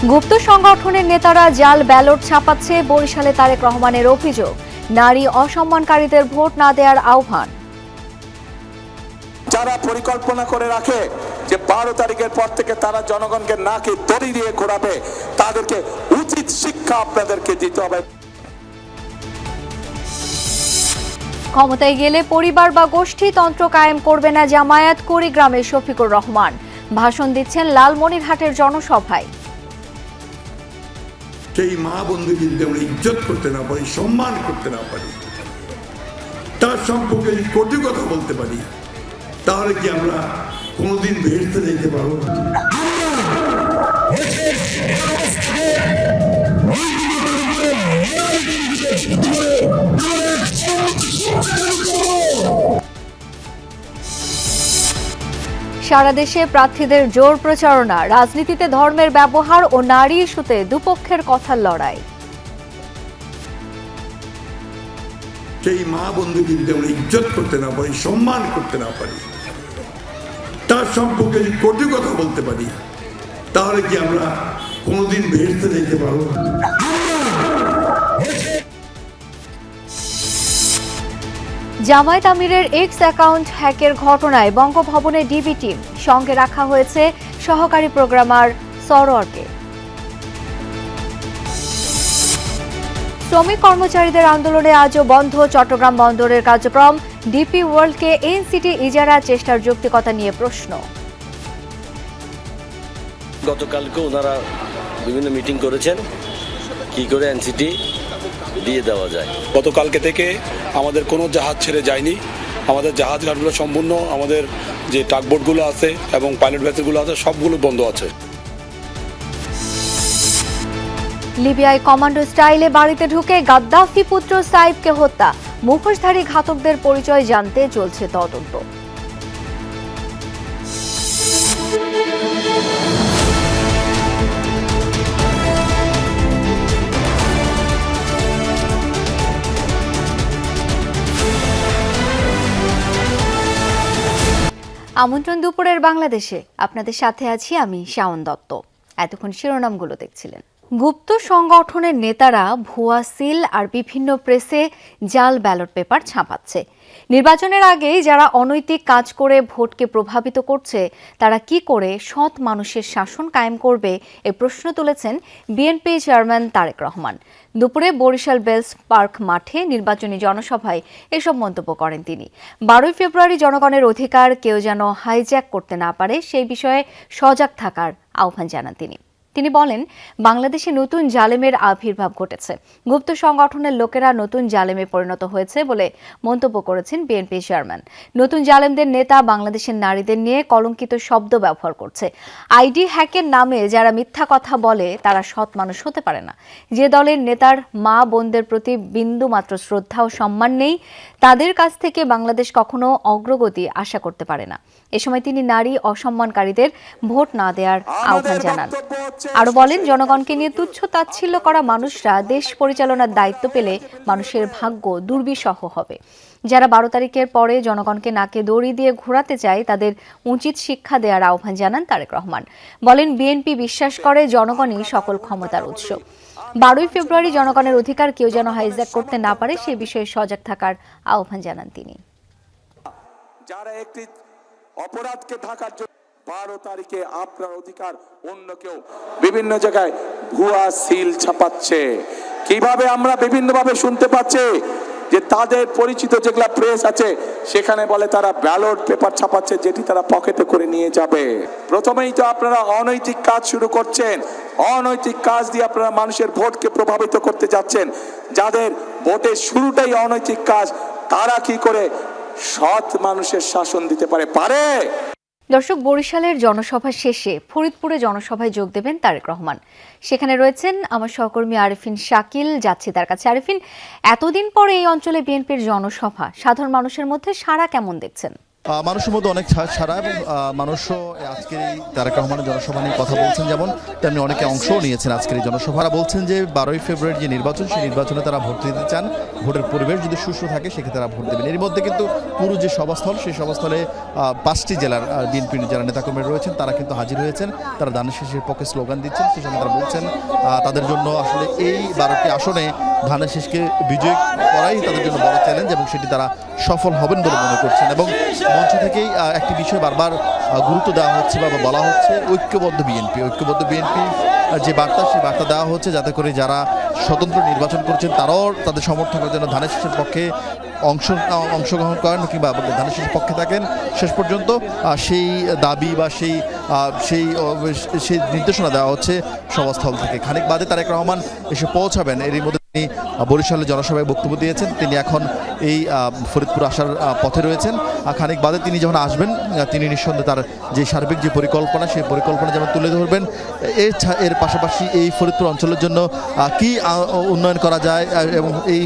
গুপ্ত সংগঠনের নেতারা জাল ব্যালট ছাপাচ্ছে, বরিশালে তারেক রহমানের অভিযোগ। নারী অসম্মানকারীদের ভোট না দেওয়ার আহ্বান। যারা পরিকল্পনা করে রাখে যে 12 তারিখের পর থেকে তারা জনগণকে নাকে দড়ি দিয়ে ঘোরাবে, তাদেরকে উচিত শিক্ষা আপনাদেরকে দিতে হবে। ক্ষমতায় গেলে পরিবার বা গোষ্ঠীতন্ত্র কায়েম করবে না জামায়াত, কুড়িগ্রামের শফিকুর রহমান ভাষণ দিচ্ছেন লালমনিরহাটের জনসভায়। সেই মা বন্ধুকে যদি আমরা ইজ্জত করতে না পারি, সম্মান করতে না পারি, তার সম্পর্কে যদি কটু কথা বলতে পারি, তাহলে কি আমরা কোনোদিন বেহেশতে যেতে পারবো? সারা দেশে প্রার্থীদের জোর প্রচারণা, রাজনীতিতে ধর্মের ব্যবহার ও নারী ইস্যুতে দুপক্ষের কথার লড়াই। সেই মা বন্ধুকে যদি আমরা ইজ্জত করতে না পারি, সম্মান করতে না পারি, তার সম্পর্কে যদি কটু কথা বলতে পারি, তাহলে কি আমরা কোনোদিন বেহেশতে যেতে পারবো? জামায়াত আমিরের এক্স অ্যাকাউন্ট হ্যাকের ঘটনায় বঙ্গভবনে ডিবি টিম, সঙ্গে রাখা হয়েছে সহকারী প্রোগ্রামার সরোয়ারকে। শ্রমিক কর্মচারীদের আন্দোলনে আজও বন্ধ চট্টগ্রাম বন্দরের কার্যক্রম। ডিপি ওয়ার্ল্ডকে এনসিটি ইজারা চেষ্টার যৌক্তিকতা নিয়ে প্রশ্ন। গতকালকে ওনারা বিভিন্ন মিটিং করেছেন কি করে এনসিটি দিয়ে দেওয়া যায়। গতকালকে থেকে আমাদের কোনো জাহাজ ছেড়ে যায়নি। আমাদের জাহাজ ঘাটগুলো সম্পূর্ণ, আমাদের যে টাগবোটগুলো আছে এবং পাইলট ভেসেলগুলো আছে সবগুলো বন্ধ আছে। লিবিয়ায় কমান্ডো স্টাইলে বাড়িতে ঢুকে গাদ্দাফি পুত্র সাইফকে হত্যা, মুখোশধারী ঘাতকদের পরিচয় জানতে চলছে তদন্ত। আমন্ত্রণ দুপুরের বাংলাদেশে, আপনাদের সাথে আছি আমি শাওন দত্ত। এতক্ষণ শিরোনামগুলো দেখছিলেন। গুপ্ত সংগঠনের নেতারা ভুয়া সিল আর বিভিন্ন প্রেসে জাল ব্যালট পেপার ছাপাচ্ছে। নির্বাচনের আগেই যারা অনৈতিক কাজ করে ভোটকে প্রভাবিত করছে, তারা কি করে সৎ মানুষের শাসন কায়েম করবে, এ প্রশ্ন তুলেছেন বিএনপি চেয়ারম্যান তারেক রহমান। দুপুরে বরিশাল বেলস পার্ক মাঠে নির্বাচনী জনসভায় এসব মন্তব্য করেন তিনি। 12 ফেব্রুয়ারি জনগণের অধিকার কেউ যেন হাইজ্যাক করতে না পারে, সেই বিষয়ে সজাগ থাকার আহ্বান জানান তিনি। তিনি বলেন, বাংলাদেশে নতুন জালেমের আবির্ভাব ঘটেছে, গুপ্ত সংগঠনের লোকেরা নতুন জালেমে পরিণত হয়েছে বলে মন্তব্য করেছেন বিএনপি চেয়ারম্যান। নতুন জালেমদের নেতা বাংলাদেশের নারীদের নিয়ে কলঙ্কিত শব্দ ব্যবহার করছে। আইডি হ্যাকের নামে যারা মিথ্যা কথা বলে তারা সৎ মানুষ হতে পারে না। যে দলের নেতার মা বোনদের প্রতি বিন্দু মাত্র শ্রদ্ধা ও সম্মান নেই, তাদের কাছ থেকে বাংলাদেশ কখনো অগ্রগতি আশা করতে পারে না। এ সময় তিনি নারী অসম্মানকারীদের ভোট না দেওয়ার আহ্বান জানান। আরো বলেন, জনগণকে নিয়ে তুচ্ছ তাচ্ছিল্য করা মানুষরা দেশ পরিচালনার দায়িত্ব পেলে মানুষের ভাগ্য দুর্বিষহ হবে। যারা 12 তারিখের পরে জনগণকে নাকে দড়ি দিয়ে ঘোরাতে চায়, তাদের উচিত শিক্ষা দেওয়ার আহ্বান জানান তারেক রহমান। বলেন, বিএনপি বিশ্বাস করে জনগণই সকল ক্ষমতার উৎস। 12 ফেব্রুয়ারি জনগণের অধিকার কেউ যেন হাইজ্যাক করতে না পারে, সে বিষয়ে সজাগ থাকার আহ্বান জানান তিনি। যারা একটি অপরাধকে ঢাকার জন্য 12 তারিখে আপনার অধিকার অন্য কেউ বিভিন্ন জায়গায় ভুয়া সিল ছাপাচ্ছে। কিভাবে আমরা বিভিন্নভাবে শুনতে পাচ্ছি যে তাদের পরিচিত যেগুলা প্রেস আছে সেখানে বলে তারা ব্যালট পেপার ছাপাচ্ছে, যেটি তারা পকেটে করে নিয়ে যাবে। প্রথমেই তো আপনারা অনৈতিক কাজ শুরু করছেন। অনৈতিক কাজ দিয়ে আপনারা মানুষের ভোটকে প্রভাবিত করতে যাচ্ছেন। যাদের ভোটের শুরুটাই অনৈতিক কাজ, তারা কি করে সৎ মানুষের শাসন দিতে পারে? দর্শক, বরিশালের জনসভা শেষে ফরিদপুরে জনসভায় যোগ দেবেন তারেক রহমান। সেখানে রয়েছেন আমার সহকর্মী আরিফিন শাকিল, যাচ্ছি তার কাছে। আরিফিন, এতদিন পরে এই অঞ্চলে বিএনপির জনসভা, সাধারণ মানুষের মধ্যে সাড়া কেমন দেখছেন? মানুষের মধ্যে অনেক সারা এবং মানুষও আজকের এই তারেক রহমানের জনসভা নিয়ে কথা বলছেন, যেমন তেমনি অনেকে অংশও নিয়েছেন আজকের এই জনসভা। বলছেন যে 12ই ফেব্রুয়ারি যে নির্বাচন, সেই নির্বাচনে তারা ভোট দিতে চান, ভোটের পরিবেশ যদি সুষ্ঠু থাকে সেক্ষেত্রে তারা ভোট দেবেন। এর মধ্যে কিন্তু পুরো যে সভাস্থল, সেই সভাস্থলে 5টি জেলার বিএনপির যারা নেতাকর্মী রয়েছেন তারা কিন্তু হাজির হয়েছেন। তারা ধানের শীষের পক্ষে স্লোগান দিচ্ছেন। সেই সময় তারা বলছেন তাদের জন্য আসলে এই 12টি আসনে ধানের শীষকে বিজয় করাই তাদের জন্য বড় চ্যালেঞ্জ এবং সেটি তারা সফল হবেন বলে মনে করছেন। এবং মঞ্চ থেকেই একটি বিষয় বারবার গুরুত্ব দেওয়া হচ্ছে বা বলা হচ্ছে ঐক্যবদ্ধ বিএনপি। ঐক্যবদ্ধ বিএনপি যে বার্তা, সেই বার্তা দেওয়া হচ্ছে যাতে করে যারা স্বতন্ত্র নির্বাচন করছেন তারাও তাদের সমর্থকের জন্য ধানের শীষের পক্ষে অংশগ্রহণ করেন কিংবা ধানের শীষের পক্ষে থাকেন শেষ পর্যন্ত। সেই দাবি বা সেই নির্দেশনা দেওয়া হচ্ছে সভাস্থল থেকে। খানিক বাদে তারেক রহমান এসে পৌঁছাবেন। এরই মধ্যে তিনি বরিশালে জনসভায় বক্তব্য দিয়েছেন। তিনি এখন এই ফরিদপুর আসার পথে রয়েছেন। খানিক বাদে তিনি যখন আসবেন তিনি নিঃসন্দেহে তার যে সার্বিক যে পরিকল্পনা, সেই পরিকল্পনা যেমন তুলে ধরবেন। এর পাশাপাশি এই ফরিদপুর অঞ্চলের জন্য কি উন্নয়ন করা যায় এবং এই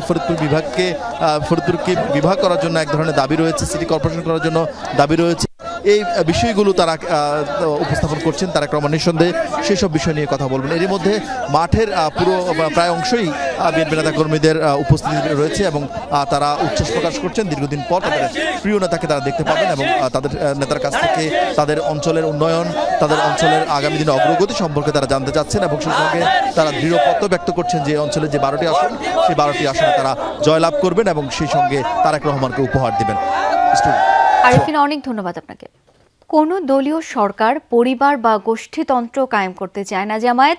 ফরিদপুরকে বিভাগ করার জন্য এক ধরনের দাবি রয়েছে, সিটি কর্পোরেশন করার জন্য দাবি রয়েছে। এই বিষয়গুলো তারা উপস্থাপন করছেন। তারেক রহমান নিঃসন্দেহে সেই সব বিষয় নিয়ে কথা বলবেন। এরই মধ্যে মাঠের পুরো প্রায় অংশই বিএনপি নেতা কর্মীদের উপস্থিতি রয়েছে এবং তারা উচ্ছ্বাস প্রকাশ করছেন। দীর্ঘদিন পর তাদের প্রিয় নেতাকে তারা দেখতে পাবেন এবং তাদের নেতার কাছ থেকে তাদের অঞ্চলের উন্নয়ন, তাদের অঞ্চলের আগামী দিনের অগ্রগতি সম্পর্কে তারা জানতে চাচ্ছেন এবং সেই সঙ্গে তারা দৃঢ় প্রত্যয় ব্যক্ত করছেন যে অঞ্চলের যে 12টি আসন, সেই 12টি আসনে তারা জয়লাভ করবেন এবং সেই সঙ্গে তারেক রহমানকে উপহার দেবেন। আরিফিন, অনেক ধন্যবাদ আপনাকে। কোনো দলীয় সরকার পরিবার বা গোষ্ঠীতন্ত্র কায়েম করতে চায় না জামায়াত।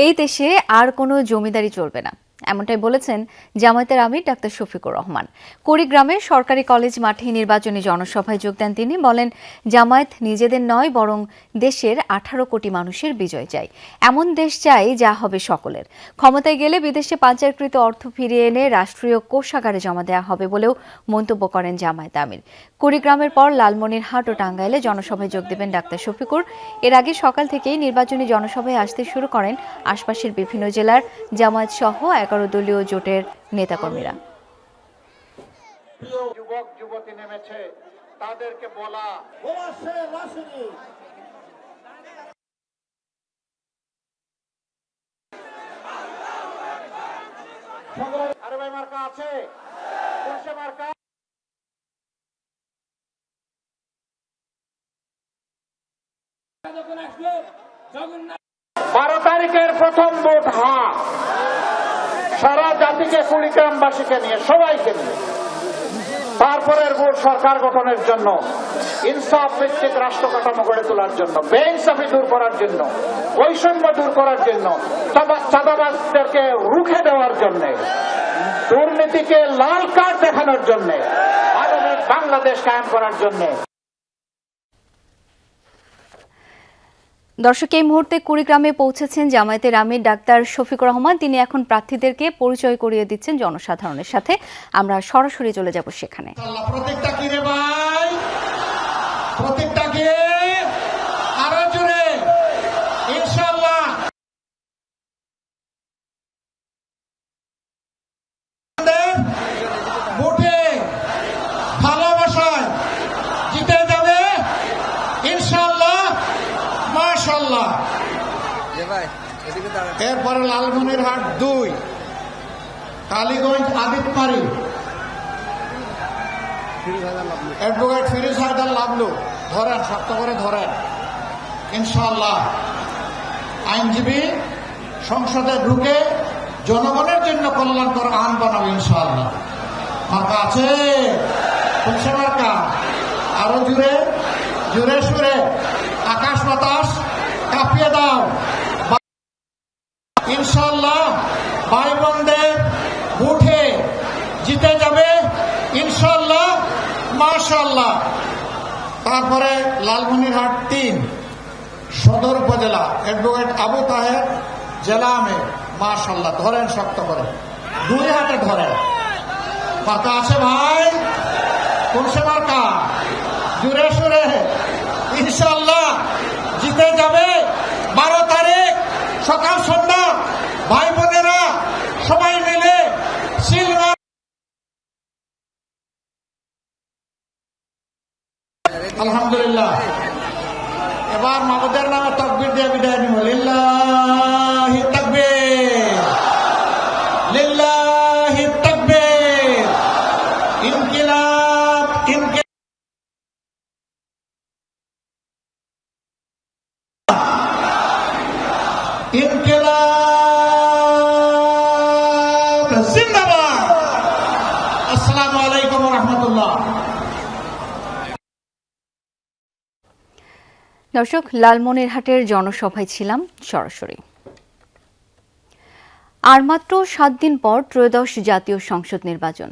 এই দেশে আর কোনো জমিদারি চলবে না, এমনটাই বলেছেন জামায়াতের আমির ডাক্তার শফিকুর রহমান। কুড়িগ্রামের সরকারি কলেজ মাঠে নির্বাচনী জনসভায় যোগ দেন তিনি। বলেন, জামায়াত নিজেদের নয় বরং দেশের 18 কোটি মানুষের বিজয় চাই। এমন দেশ চাই যা হবে সকলের। ক্ষমতায় গেলে বিদেশে পাচারকৃত অর্থ ফিরিয়ে এনে রাষ্ট্রীয় কোষাগারে জমা দেওয়া হবে বলেও মন্তব্য করেন জামায়াত আমির। কুড়িগ্রামের পর লালমনিরহাট ও টাঙ্গাইলে জনসভায় যোগ দেবেন ডাক্তার শফিকুর। এর আগে সকাল থেকেই নির্বাচনী জনসভায় আসতে শুরু করেন আশপাশের বিভিন্ন জেলার জামায়াত সহ 11 দলীয় জোটের নেতাকর্মীরা। যুবক যুবতী নেমেছে, তাদেরকে বলা আরে ভাই মার্কা আছে, পুলিশে মার্কা। 12 তারিখের প্রথম ভোট সারা জাতিকে, কুড়িগ্রামবাসীকে নিয়ে, সবাইকে নিয়ে। তারপরের ভোট সরকার গঠনের জন্য, ইনসাফ ভিত্তিক রাষ্ট্র কাঠামো গড়ে তোলার জন্য, বেইনসাফি দূর করার জন্য, বৈষম্য দূর করার জন্য, চাঁদাবাজদেরকে রুখে দেওয়ার জন্য, দুর্নীতিকে লাল কার্ড দেখানোর জন্য, আধুনিক বাংলাদেশ কায়েম করার জন্য। দর্শক, এই মুহূর্তে কুড়িগ্রামে পৌঁছেছেন জামায়াতের আমির ডাক্তার শফিকুর রহমান। তিনি এখন প্রার্থীদেরকে পরিচয় করিয়ে দিচ্ছেন জনসাধারণের সাথে। আমরা সরাসরি চলে যাব সেখানে। প্রত্যেকটা কি রে ভাই, প্রত্যেকটা কি আরো জোরে ইনশাআল্লাহ। ভোটে ভালোবাসায় জিতে যাবে ইনশাআল্লাহ, মাশাআল্লাহ। এরপরে লালমনিরহাট 2, কালীগঞ্জ আদিতমারি, অ্যাডভোকেট ফিরোজ হায়দার লাবলু। ধরেন, শক্ত করে ধরেন ইনশাআল্লাহ। আইনজীবী সংসদে ঢুকে জনগণের জন্য কল্যাণকর আইন বানাবে ইনশাআল্লাহ। মার্কা আছে, পুলিশে মার্কা। আরো জুড়ে জুড়ে সুরে আকাশ বাতাস কাঁপিয়ে দাও ইনশাআল্লাহ। ভাই বোনদের ভোটে জিতে যাবে ইনশাআল্লাহ, মাশাআল্লাহ। তারপরে লালমনিরহাট 3, সদর উপজেলা, অ্যাডভোকেট আবু তাহের, জেলা আমির। মাশাআল্লাহ, ধরেন শক্ত করে, 2 হাতে ধরেন। মার্কা আছে ভাই, পুলিশে মার্কা। জুড়ে সুরে ইনশাআল্লাহ জিতে যাবে। 12 তারিখ সকাল সন্ধ্যা ভাই বোনেরা সবাই মিলে সিলভার এবার মাবুদের নামে তাকবীর দিয়ে বিদায় নিব। লিল্লাহি তাকবীর, লিল্লাহি তাকবীর। ইনকিলাব, ইনকিলাব, ইনকিলাব জিন্দাবাদ। আসসালামু আলাইকুম ওয়া রাহমাতুল্লাহ। দর্শক, লালমনিরহাটের জনসভায় ছিলাম সরাসরি। আর মাত্র 7 দিন পর ত্রয়োদশ জাতীয় সংসদ নির্বাচন।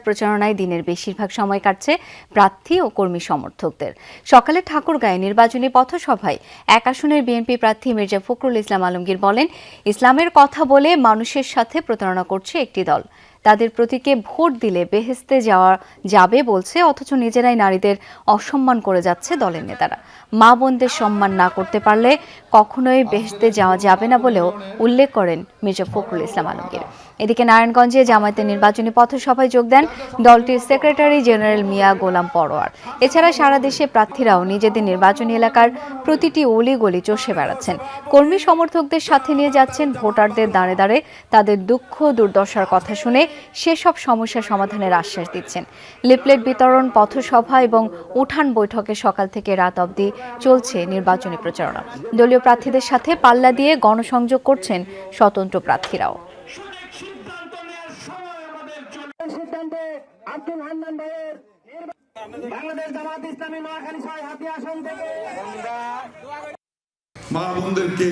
প্রচারণায় দিনের বেশিরভাগ সময় কাটছে প্রার্থী ও কর্মী সমর্থকদের। সকালে ঠাকুরগাঁয়ে নির্বাচনী পথসভায় এক আসনের বিএনপি প্রার্থী মির্জা ফখরুল ইসলাম আলমগীর বলেন, ইসলামের কথা বলে মানুষের সাথে প্রতারণা করছে একটি দল। তাদের প্রতীকে ভোট দিলে বেহেশতে যাওয়া যাবে বলছে, অথচ নিজেরাই নারীদের অসম্মান করে যাচ্ছে দলের নেতারা। মা বোনদের সম্মান না করতে পারলে কখনোই বেহেশতে যাওয়া যাবে না বলেও উল্লেখ করেন মির্জা ফখরুল ইসলাম আলমগীর। এদিকে নারায়ণগঞ্জে জামায়াতের নির্বাচনী পথসভায় যোগ দেন দলটির সেক্রেটারি জেনারেল মিয়া গোলাম পরোয়ার। এছাড়া সারা দেশে প্রার্থীরাও নিজেদের নির্বাচনী এলাকার প্রতিটি অলিগলি চষে বেড়াচ্ছেন। কর্মী সমর্থকদের সাথে নিয়ে যাচ্ছেন ভোটারদের দাঁড়ে দাঁড়ে তাদের দুঃখ দুর্দশার কথা শুনে সেসব সমস্যা সমাধানের আশ্বাস দিচ্ছেন। লিফলেট বিতরণ, পথসভা এবং উঠান বৈঠকে সকাল থেকে রাত অবধি চলছে নির্বাচনী প্রচারণা। দলীয় প্রার্থীদের সাথে পাল্লা দিয়ে গণসংযোগ করছেন স্বতন্ত্র প্রার্থীরাও। মা বোনদেরকে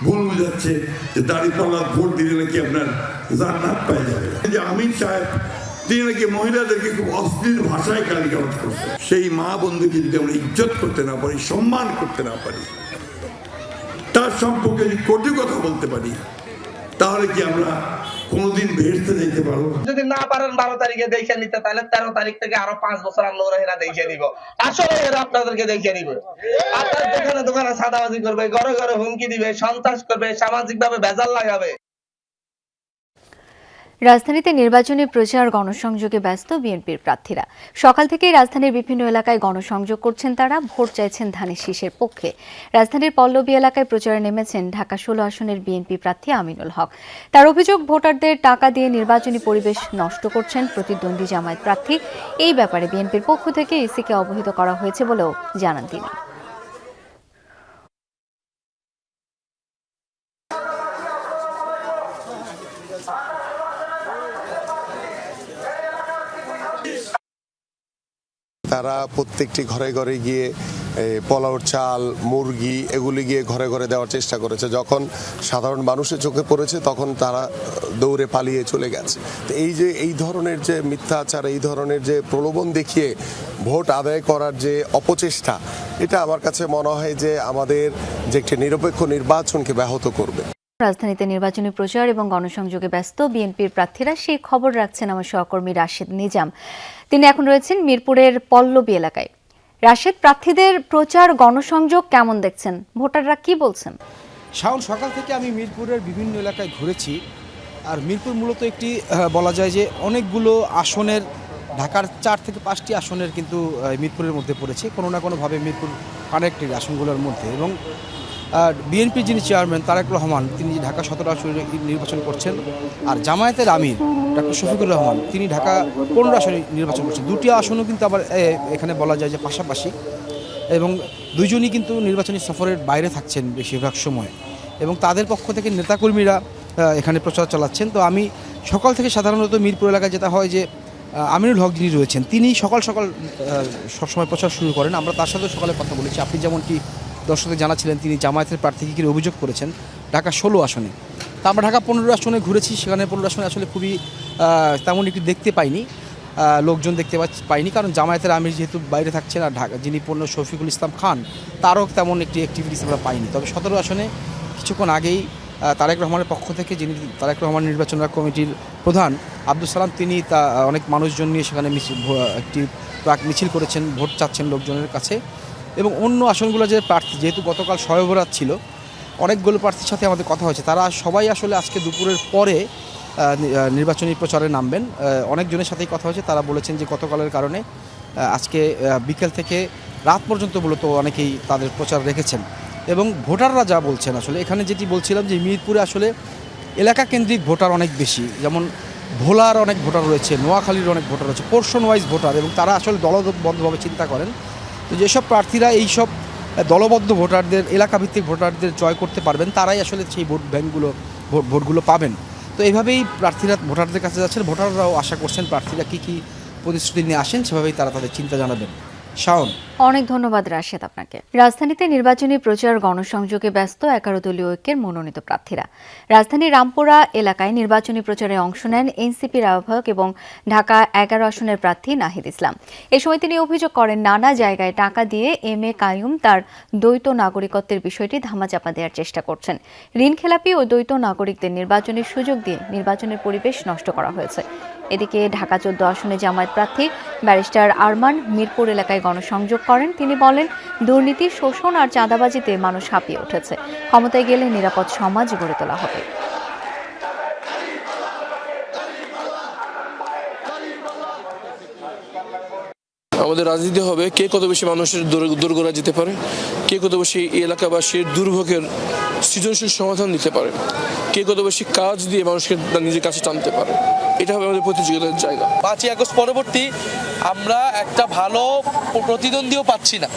ভুল বুঝাচ্ছে যে দাঁড়িপাল্লা ভোট দিলে নাকি আপনার জান্নাত পাই যাবে। যে আমির সাহেব তিনি নাকি মহিলাদেরকে খুব অশ্লীল ভাষায় গালিগালাজ করছে। সেই মা বোনদেরকে যদি আমরা ইজ্জত করতে না পারি, সম্মান করতে না পারি, তার সম্পর্কে যদি কটু কথা বলতে পারি, তাহলে কি আমরা কোনোদিন বেহেশতে যেতে পারবো? যদি না পারেন 12 তারিখে দেখে নিতে, তাহলে 13 তারিখ থেকে আরো 5 বছর আমরা ওরা দেখে নিব। আসলে এরা আপনাদেরকে দেখে নিব। আপনার দোকানে দোকানে সাদাবাজি করবে, ঘরে ঘরে হুমকি দিবে, সন্ত্রাস করবে, সামাজিক ভাবে ভেজাল লাগাবে। রাজধানীতে নির্বাচনী প্রচার গণসংযোগে ব্যস্ত বিএনপির প্রার্থীরা। সকাল থেকেই রাজধানীর বিভিন্ন এলাকায় গণসংযোগ করছেন তারা। ভোট চাইছেন ধানের শীষের পক্ষে। রাজধানীর পল্লবী এলাকায় প্রচারে নেমেছেন ঢাকা 16 আসনের বিএনপি প্রার্থী আমিনুল হক। তার অভিযোগ, ভোটারদের টাকা দিয়ে নির্বাচনী পরিবেশ নষ্ট করছেন প্রতিদ্বন্দ্বী জামায়াত প্রার্থী। এই ব্যাপারে বিএনপির পক্ষ থেকে ইসিকে অবহিত করা হয়েছে বলেও জানান তিনি। তারা প্রত্যেকটি ঘরে ঘরে গিয়ে পোলাওর চাল, মুরগি এগুলি গিয়ে ঘরে ঘরে দেওয়ার চেষ্টা করেছে। যখন সাধারণ মানুষের চোখে পড়েছে তখন তারা দৌড়ে পালিয়ে চলে গেছে। তো এই ধরনের যে মিথ্যাচার, এই ধরনের যে প্রলোভন দেখিয়ে ভোট আদায় করার যে অপচেষ্টা, এটা আমার কাছে মনে হয় যে আমাদের যে একটি নিরপেক্ষ নির্বাচনকে ব্যাহত করবে। রাজধানীতে নির্বাচনী প্রচার এবং গণসংযোগে ব্যস্ত বিএনপির প্রার্থীরা, সেই খবর রাখছেন আমার সহকর্মী রাশেদ নিজাম। তিনি এখন রয়েছেন মিরপুরের পল্লবী এলাকায়। রাশেদ, প্রার্থীদের প্রচার গণসংযোগ কেমন দেখছেন? ভোটাররা কি বলছেন? শাওন, সকাল থেকে আমি মিরপুরের বিভিন্ন এলাকায় ঘুরেছি। আর মিরপুর মূলত একটি বলা যায় যে অনেকগুলো আসনের, ঢাকার 4 থেকে 5টি আসনের কিন্তু মিরপুরের মধ্যে পড়েছে, কোনো না কোনোভাবে মিরপুর কানেক্টেড আসনগুলোর মধ্যে। এবং বিএনপি যিনি চেয়ারম্যান তারেক রহমান, তিনি ঢাকা 17 আসনে নির্বাচন করছেন। আর জামায়াতের আমির ডক্টর শফিকুর রহমান, তিনি ঢাকা 15 আসনে নির্বাচন করছেন। দুটি আসনও কিন্তু আবার এখানে বলা যায় যে পাশাপাশি, এবং দুইজনই কিন্তু নির্বাচনী সফরের বাইরে থাকছেন বেশিরভাগ সময়, এবং তাদের পক্ষ থেকে নেতাকর্মীরা এখানে প্রচার চালাচ্ছেন। তো আমি সকাল থেকে সাধারণত মিরপুর এলাকায় যেটা হয় যে আমিনুল হক যিনি রয়েছেন, তিনি সকাল সকাল সবসময় প্রচার শুরু করেন। আমরা তার সাথে সকালে কথা বলেছি। আপনি যেমনটি দর্শকদের জানাচ্ছিলেন, তিনি জামায়াতের প্রার্থীকে ঘিরে অভিযোগ করেছেন ঢাকা 16 আসনে। তা আমরা ঢাকা 15 আসনে ঘুরেছি, সেখানে 15 আসনে আসলে খুবই তেমন একটু দেখতে পাইনি, লোকজন দেখতে পাইনি, কারণ জামায়াতের আমির যেহেতু বাইরে থাকছেন, আর ঢাকা যিনি শফিকুল ইসলাম খান, তারও তেমন একটি অ্যাক্টিভিটিস আমরা পাইনি। তবে 17 আসনে কিছুক্ষণ আগেই তারেক রহমানের পক্ষ থেকে, যিনি তারেক রহমান নির্বাচন কমিটির প্রধান আব্দুল সালাম, তিনি অনেক মানুষজন নিয়ে সেখানে একটি মিছিল করেছেন, ভোট চাচ্ছেন লোকজনের কাছে। এবং অন্য আসনগুলো যে প্রার্থী, যেহেতু গতকাল শবে বরাত ছিল, অনেকগুলো প্রার্থীর সাথে আমাদের কথা হয়েছে, তারা সবাই আসলে আজকে দুপুরের পরে নির্বাচনী প্রচারে নামবেন। অনেকজনের সাথেই কথা হয়েছে, তারা বলেছেন যে গতকালের কারণে আজকে বিকেল থেকে রাত পর্যন্ত মূলত অনেকেই তাদের প্রচার রেখেছেন। এবং ভোটাররা যা বলছেন, আসলে এখানে যেটি বলছিলাম যে মিরপুরে আসলে এলাকা কেন্দ্রিক ভোটার অনেক বেশি, যেমন ভোলার অনেক ভোটার রয়েছে, নোয়াখালীর অনেক ভোটার রয়েছে, পোর্শন ওয়াইজ ভোটার, এবং তারা আসলে দলবদ্ধভাবে চিন্তা করেন। তো যেসব প্রার্থীরা এইসব দলবদ্ধ ভোটারদের, এলাকাভিত্তিক ভোটারদের জয় করতে পারবেন, তারাই আসলে সেই ভোট ব্যাঙ্কগুলো ভোটগুলো পাবেন। তো এইভাবেই প্রার্থীরা ভোটারদের কাছে যাচ্ছেন। ভোটাররাও আশা করছেন প্রার্থীরা কী কী প্রতিশ্রুতি নিয়ে আসেন, সেভাবেই তারা তাদের চিন্তা জানাবেন। শাওন, অনেক ধন্যবাদ রাশেদ আপনাকে। রাজধানীতে নির্বাচনী প্রচার গণসংযোগে ব্যস্ত 11 দলীয় ঐক্যের মনোনীত প্রার্থীরা। রাজধানীর রামপুরা এলাকায় নির্বাচনী প্রচারে অংশ নেন এনসিপির আহ্বায়ক এবং ঢাকা 11 আসনের প্রার্থী নাহিদ ইসলাম। এ সময় তিনি অভিযোগ করেন, নানা জায়গায় টাকা দিয়ে এম.এ. কাইয়ুম তার দ্বৈত নাগরিকত্বের বিষয়টি ধামাচাপা দেওয়ার চেষ্টা করছেন। ঋণখেলাপি ও দ্বৈত নাগরিকদের নির্বাচনের সুযোগ দিয়ে নির্বাচনের পরিবেশ নষ্ট করা হয়েছে। এদিকে ঢাকা 14 আসনে জামায়াত প্রার্থী ব্যারিস্টার আরমান মিরপুর এলাকায় গণসংযোগ করেন। তিনি বলেন, দুর্নীতি, শোষণ আর চাঁদাবাজিতে মানুষ হাঁপিয়ে উঠেছে। ক্ষমতায় গেলে নিরাপদ সমাজ গড়ে তোলা হবে। আমাদের রাজনীতি হবে কে কত বেশি মানুষের দোরগোড়া যেতে পারে, কে কত বেশি এলাকাবাসীর দুর্ভোগের সৃজনশীল সমাধান দিতে পারে, কে কত বেশি কাজ দিয়ে মানুষকে নিজের কাছে টানতে পারে। এটা হবে আমাদের প্রতিযোগিতার জায়গা। 5ই আগস্ট পরবর্তী আমরা একটা ভালো প্রতিদ্বন্দ্বীও পাচ্ছি না।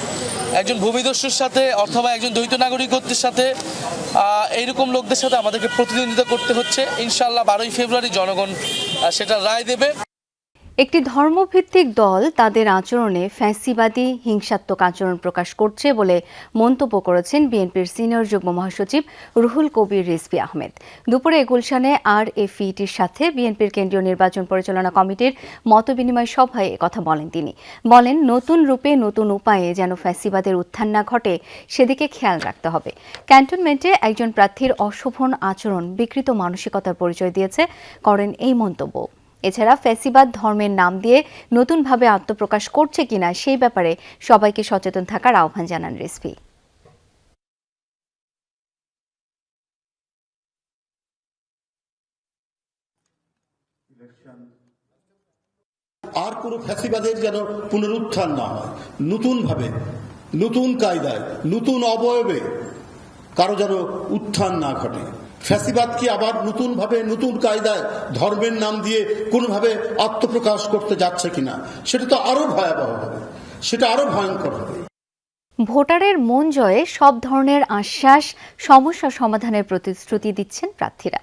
একজন ভূমিদস্যুর সাথে অথবা একজন দ্বৈত নাগরিকত্বের সাথে এইরকম লোকদের সাথে আমাদেরকে প্রতিদ্বন্দ্বিতা করতে হচ্ছে। ইনশাআল্লাহ 12ই ফেব্রুয়ারি জনগণ সেটা রায় দেবে। একটি ধর্মভিত্তিক দল তাদের আচরণে ফ্যাসিবাদী, হিংসাত্মক আচরণ প্রকাশ করছে বলে মন্তব্য করেছেন বিএনপির সিনিয়র যুগ্ম মহাসচিব রুহুল কবির রিজভী আহমেদ। দুপুরে গুলশানে RFETর সাথে বিএনপির কেন্দ্রীয় নির্বাচন পরিচালনা কমিটির মতবিনিময় সভায় একথা বলেন তিনি। বলেন, নতুন রূপে, নতুন উপায়ে যেন ফ্যাসিবাদের উত্থান না ঘটে সেদিকে খেয়াল রাখতে হবে। ক্যান্টনমেন্টে একজন প্রার্থীর অশোভন আচরণ বিকৃত মানসিকতার পরিচয় দিয়েছে, করেন এই মন্তব্য। এছাড়া ফ্যাসিবাদ ধর্মের নাম দিয়ে নতুনভাবে আত্মপ্রকাশ করছে কিনা সেই ব্যাপারে সবাইকে সচেতন থাকার আহ্বান জানান রিজভী। আর কোনো ফ্যাসিবাদের যেন পুনরুত্থান না হয়, নতুনভাবে, নতুন কায়দায়, নতুন অবয়বে কারো যেন উত্থান না ঘটে। ফ্যাসিবাদ কি আবার নতুনভাবে, নতুন কায়দায় ধর্মের নাম দিয়ে কোনোভাবে আত্মপ্রকাশ করতে যাচ্ছে কিনা, সেটা তো আরো ভয়াবহ হবে, সেটা আরো ভয়ঙ্কর হবে। ভোটারের মন জয়ে সব ধরনের আশ্বাস, সমস্যা সমাধানের প্রতিশ্রুতি দিচ্ছেন প্রার্থীরা।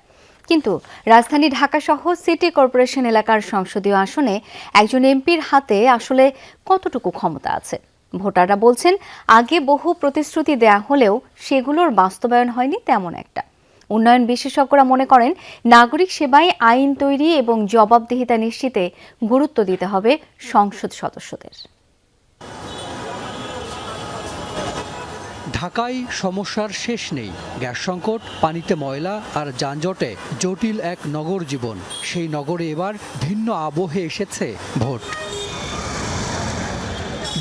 কিন্তু রাজধানী ঢাকা সহ সিটি কর্পোরেশন এলাকার সংসদীয় আসনে একজন এমপির হাতে আসলে কতটুকু ক্ষমতা আছে? ভোটাররা বলছেন, আগে বহু প্রতিশ্রুতি দেয়া হলেও সেগুলোর বাস্তবায়ন হয়নি তেমন একটা। উন্নয়ন বিশেষজ্ঞরা মনে করেন, নাগরিক সেবায় আইন তৈরি এবং জবাবদিহিতা নিশ্চিতে গুরুত্ব দিতে হবে সংসদ সদস্যদের। ঢাকায় সমস্যার শেষ নেই। গ্যাস সংকট, পানিতে ময়লা আর যানজটে জটিল এক নগর জীবন। সেই নগরে এবার ভিন্ন আবহে এসেছে ভোট।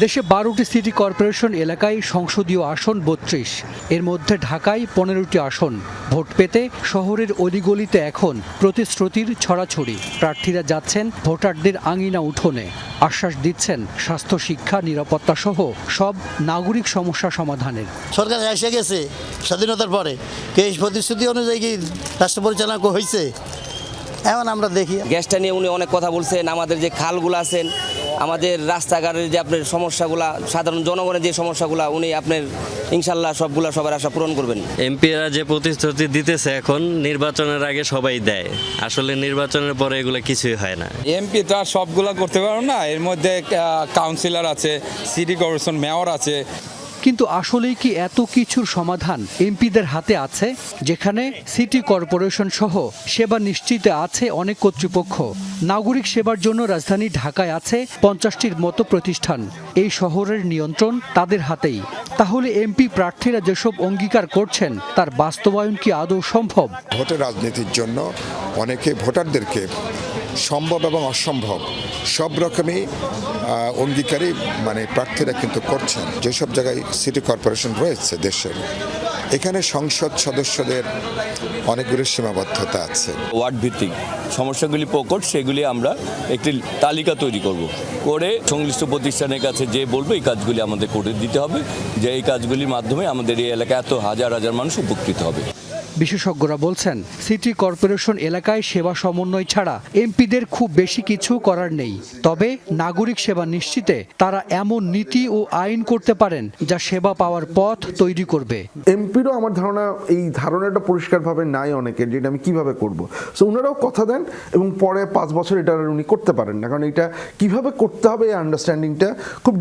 দেশে 12টি সিটি কর্পোরেশন এলাকায় সংসদীয় আসন 32, এর মধ্যে ঢাকায় 15টি আসন। ভোট পেতে শহরের অলিগলিতে এখন প্রতিশ্রুতির ছড়াছড়ি। প্রার্থীরা যাচ্ছেন ভোটারদের আঙিনা উঠোনে, আশ্বাস দিচ্ছেন স্বাস্থ্য, শিক্ষা, নিরাপত্তা সহ সব নাগরিক সমস্যা সমাধানের। সরকার এসে গেছে স্বাধীনতার পরে, এই প্রতিশ্রুতি অনুযায়ী কি রাষ্ট্র পরিচালনা হয়েছে? এখন আমরা দেখি। গ্যাসটা নিয়ে উনি অনেক কথা বলছেন। আমাদের যে খালগুলো আছেন, আমাদের রাস্তাঘাটের যে আপনার সমস্যাগুলা, সাধারণ জনগণের যে সমস্যাগুলা, উনি আপনার ইনশাল্লাহ সবগুলা সবার আশা পূরণ করবেন। এমপিরা যে প্রতিশ্রুতি দিতেছে এখন, নির্বাচনের আগে সবাই দেয়, আসলে নির্বাচনের পরে এগুলো কিছুই হয় না। এমপি তো আর সবগুলা করতে পারো না, এর মধ্যে কাউন্সিলর আছে, সিটি কর্পোরেশন মেয়র আছে। কিন্তু আসলেই কি এত কিছুর সমাধান এমপিদের হাতে আছে? যেখানে সিটি কর্পোরেশন সহ সেবা নিশ্চিতে আছে অনেক কর্তৃপক্ষ। নাগরিক সেবার জন্য রাজধানী ঢাকায় আছে 50টির মতো প্রতিষ্ঠান। এই শহরের নিয়ন্ত্রণ তাদের হাতেই। তাহলে এমপি প্রার্থীরা যেসব অঙ্গীকার করছেন তার বাস্তবায়ন কি আদৌ সম্ভব? ভোটের রাজনীতির জন্য অনেকে ভোটারদেরকে সম্ভব এবং অসম্ভব সব রকমই অঙ্গীকারই প্রার্থীরা কিন্তু করছেন। যেসব জায়গায় সিটি কর্পোরেশন রয়েছে দেশের, এখানে সংসদ সদস্যদের অনেকগুলো সীমাবদ্ধতা আছে। ওয়ার্ড ভিত্তিক সমস্যাগুলি প্রকট, সেগুলি আমরা একটি তালিকা তৈরি করব, করে সংশ্লিষ্ট প্রতিষ্ঠানের কাছে যে বলবো এই কাজগুলি আমাদের করে দিতে হবে, যে এই কাজগুলির মাধ্যমে আমাদের এই এলাকায় এত হাজার হাজার মানুষ উপকৃত হবে। বিশেষজ্ঞরা বলছেন, সিটি কর্পোরেশন এলাকায় সেবা সমন্বয় ছাড়া এমপিদের খুব বেশি কিছু করার নেই। তবে নাগরিক সেবা নিশ্চিতে তারা এমন নীতি ও আইন করতে পারেন যা সেবা পাওয়ার পথ তৈরি করবে। এমপিরও আমার ধারণা এই ধারণাটা পরিষ্কারভাবে নাই অনেকের, যেটা আমি কিভাবে করব। সো ওনারাও কথা দেন এবং পরে 5 বছর এটা উনি করতে পারেন না, কারণ এটা কিভাবে করতে হবে এই আন্ডারস্ট্যান্ডিংটা খুব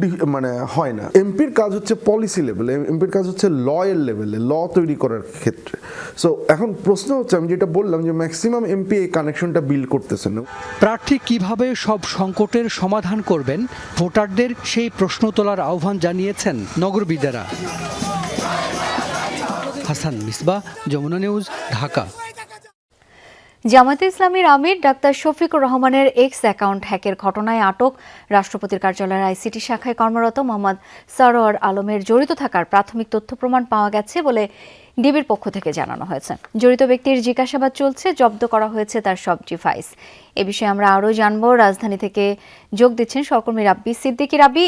হয় না। এমপির কাজ হচ্ছে পলিসি লেভেলে, এমপির কাজ হচ্ছে ল এর লেভেলে, ল তৈরি করার ক্ষেত্রে। সো এখন প্রশ্ন হচ্ছে, আমি যেটা বললাম যে ম্যাক্সিমাম এমপি এই কানেকশনটা বিল্ড করতেছেন। প্রার্থী কিভাবে সব সংকটের সমাধান করবেন, ভোটারদের সেই প্রশ্ন তোলার আহ্বান জানিয়েছেন নগরবিদেরা। হাসান মিসবাহ, যমুনা নিউজ, ঢাকা। জামায়াতে ইসলামীর আমির ডাক্তার শফিকুর রহমানের এক্স অ্যাকাউন্ট হ্যাকের ঘটনায় আটক রাষ্ট্রপতির কার্যালয়ের আইসিটি শাখায় কর্মরত মোহাম্মদ সরোয়ার আলমের জড়িত থাকার প্রাথমিক তথ্য প্রমাণ পাওয়া গেছে বলে ডিবির পক্ষ থেকে জানানো হয়েছে। জড়িত ব্যক্তির জিজ্ঞাসাবাদ চলছে, জব্দ করা হয়েছে তার সব ডিভাইস। এ বিষয়ে আমরা আরও জানবো। রাজধানী থেকে যোগ দিচ্ছেন সহকর্মী রাব্বি সিদ্দিকী। রাব্বি,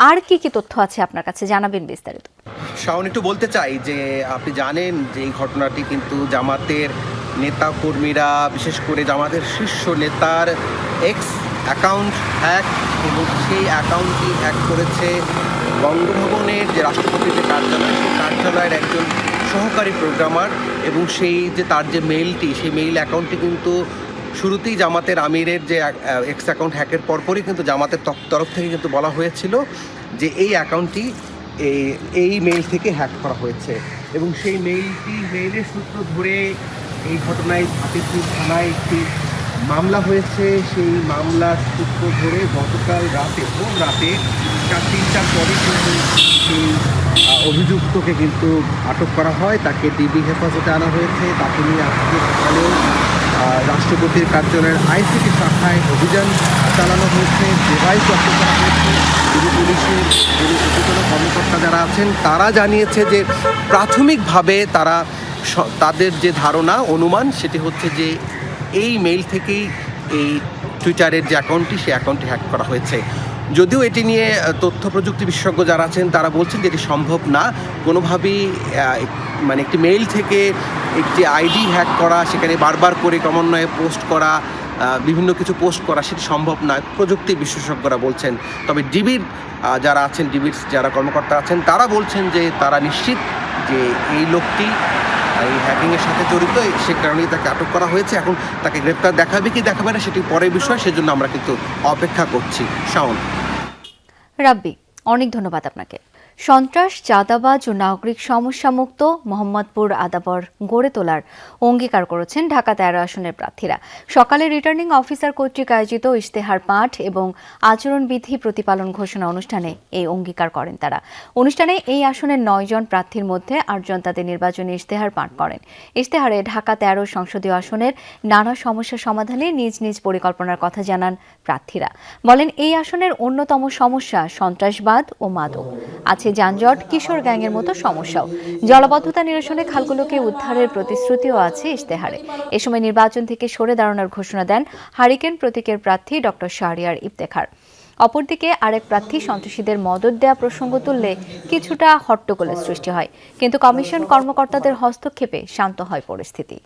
আর কি কি তথ্য আছে আপনার কাছে, জানাবেন বিস্তারিত। শাওন, একটু বলতে চাই যে আপনি জানেন যে এই ঘটনাটি কিন্তু জামাতের নেতা কর্মীরা, বিশেষ করে জামাতের শীর্ষ নেতার এক্স অ্যাকাউন্ট হ্যাক, এবং সেই অ্যাকাউন্টটি হ্যাক করেছে বঙ্গভবনের যে রাষ্ট্রপতির যে কার্যালয়, সেই কার্যালয়ের একজন সহকারী প্রোগ্রামার। এবং সেই যে তার যে মেইলটি, সেই মেইল অ্যাকাউন্টটি কিন্তু শুরুতেই জামাতের আমিরের যে এক্স অ্যাকাউন্ট হ্যাকের পরপরই কিন্তু জামাতের তরফ থেকে কিন্তু বলা হয়েছিল যে এই অ্যাকাউন্টটি এই মেইল থেকে হ্যাক করা হয়েছে। এবং সেই মেইলের সূত্র ধরে এই ঘটনায় হাতিরপুর থানায় একটি মামলা হয়েছে। সেই মামলার সূত্র ধরে গতকাল রাতে, ভোর রাতে 3টার পরে কিন্তু সেই অভিযুক্তকে কিন্তু আটক করা হয়, তাকে ডিবি হেফাজতে আনা হয়েছে। তাকে নিয়ে আজকে সকালেও রাষ্ট্রপতির কার্যালয়ের আইসিটি শাখায় অভিযান চালানো হয়েছে, ডিভাইস জব্দ করা হয়েছে। ডিবি পুলিশের ঊর্ধ্বতন কর্মকর্তা যারা আছেন তারা জানিয়েছে যে প্রাথমিকভাবে তাদের যে ধারণা, অনুমান, সেটি হচ্ছে যে এই মেইল থেকেই এই টুইটারের যে অ্যাকাউন্টটি, সেই অ্যাকাউন্টটি হ্যাক করা হয়েছে। যদিও এটি নিয়ে তথ্য প্রযুক্তি বিশেষজ্ঞ যারা আছেন তারা বলছেন যে এটি সম্ভব না কোনোভাবেই, মানে একটি মেইল থেকে একটি আইডি হ্যাক করা, সেখানে বারবার করে ক্রমান্বয়ে পোস্ট করা, বিভিন্ন কিছু পোস্ট করা, সেটি সম্ভব নয়, প্রযুক্তি বিশেষজ্ঞরা বলছেন। তবে ডিবির যারা আছেন, ডিবির যারা কর্মকর্তা আছেন, তারা বলছেন যে তারা নিশ্চিত যে এই লোকটি এই হ্যাকিংয়ের সাথে জড়িত, সে কারণেই তাকে আটক করা হয়েছে। এখন তাকে গ্রেপ্তার দেখাবে কি দেখাবে না সেটি পরের বিষয়, সেজন্য আমরা কিন্তু অপেক্ষা করছি। শাওন। রাব্বি, অনেক ধন্যবাদ আপনাকে। সন্ত্রাস, চাঁদাবাজ ও নাগরিক সমস্যামুক্ত মোহাম্মদপুর আদাবর গড়ে তোলার অঙ্গীকার করেছেন ঢাকা 13 আসনের প্রার্থীরা। সকালে রিটার্নিং অফিসার কর্তৃক আয়োজিত ইশতেহার পাঠ এবং আচরণবিধি প্রতিপালন ঘোষণা অনুষ্ঠানে এই অঙ্গীকার করেন তারা। অনুষ্ঠানে এই আসনের 9 জন প্রার্থীর মধ্যে 8 জন তাদের নির্বাচনী ইশতেহার পাঠ করেন। ইশতেহারে ঢাকা 13 সংসদীয় আসনের নানা সমস্যা সমাধানে নিজ নিজ পরিকল্পনার কথা জানান প্রার্থীরা। বলেন, এই আসনের অন্যতম সমস্যা সন্ত্রাসবাদ ও মাদক, আছে যানজট, কিশোর গ্যাংয়ের মতো সমস্যাও। জলাবদ্ধতা নিরসনে খালগুলোকে উদ্ধারের প্রতিশ্রুতিও আছে ইশতেহারে। এ সময় নির্বাচন থেকে সরে দাঁড়ানোর ঘোষণা দেন হারিকেন প্রতীকের প্রার্থী ডক্টর শাহরিয়ার ইফতেখার। অপরদিকে আরেক প্রার্থী সন্ত্রাসীদের মদত দেয়া প্রসঙ্গ তুললে কিছুটা হট্টগোলের সৃষ্টি হয়, কিন্তু কমিশন কর্মকর্তাদের হস্তক্ষেপে শান্ত হয় পরিস্থিতি।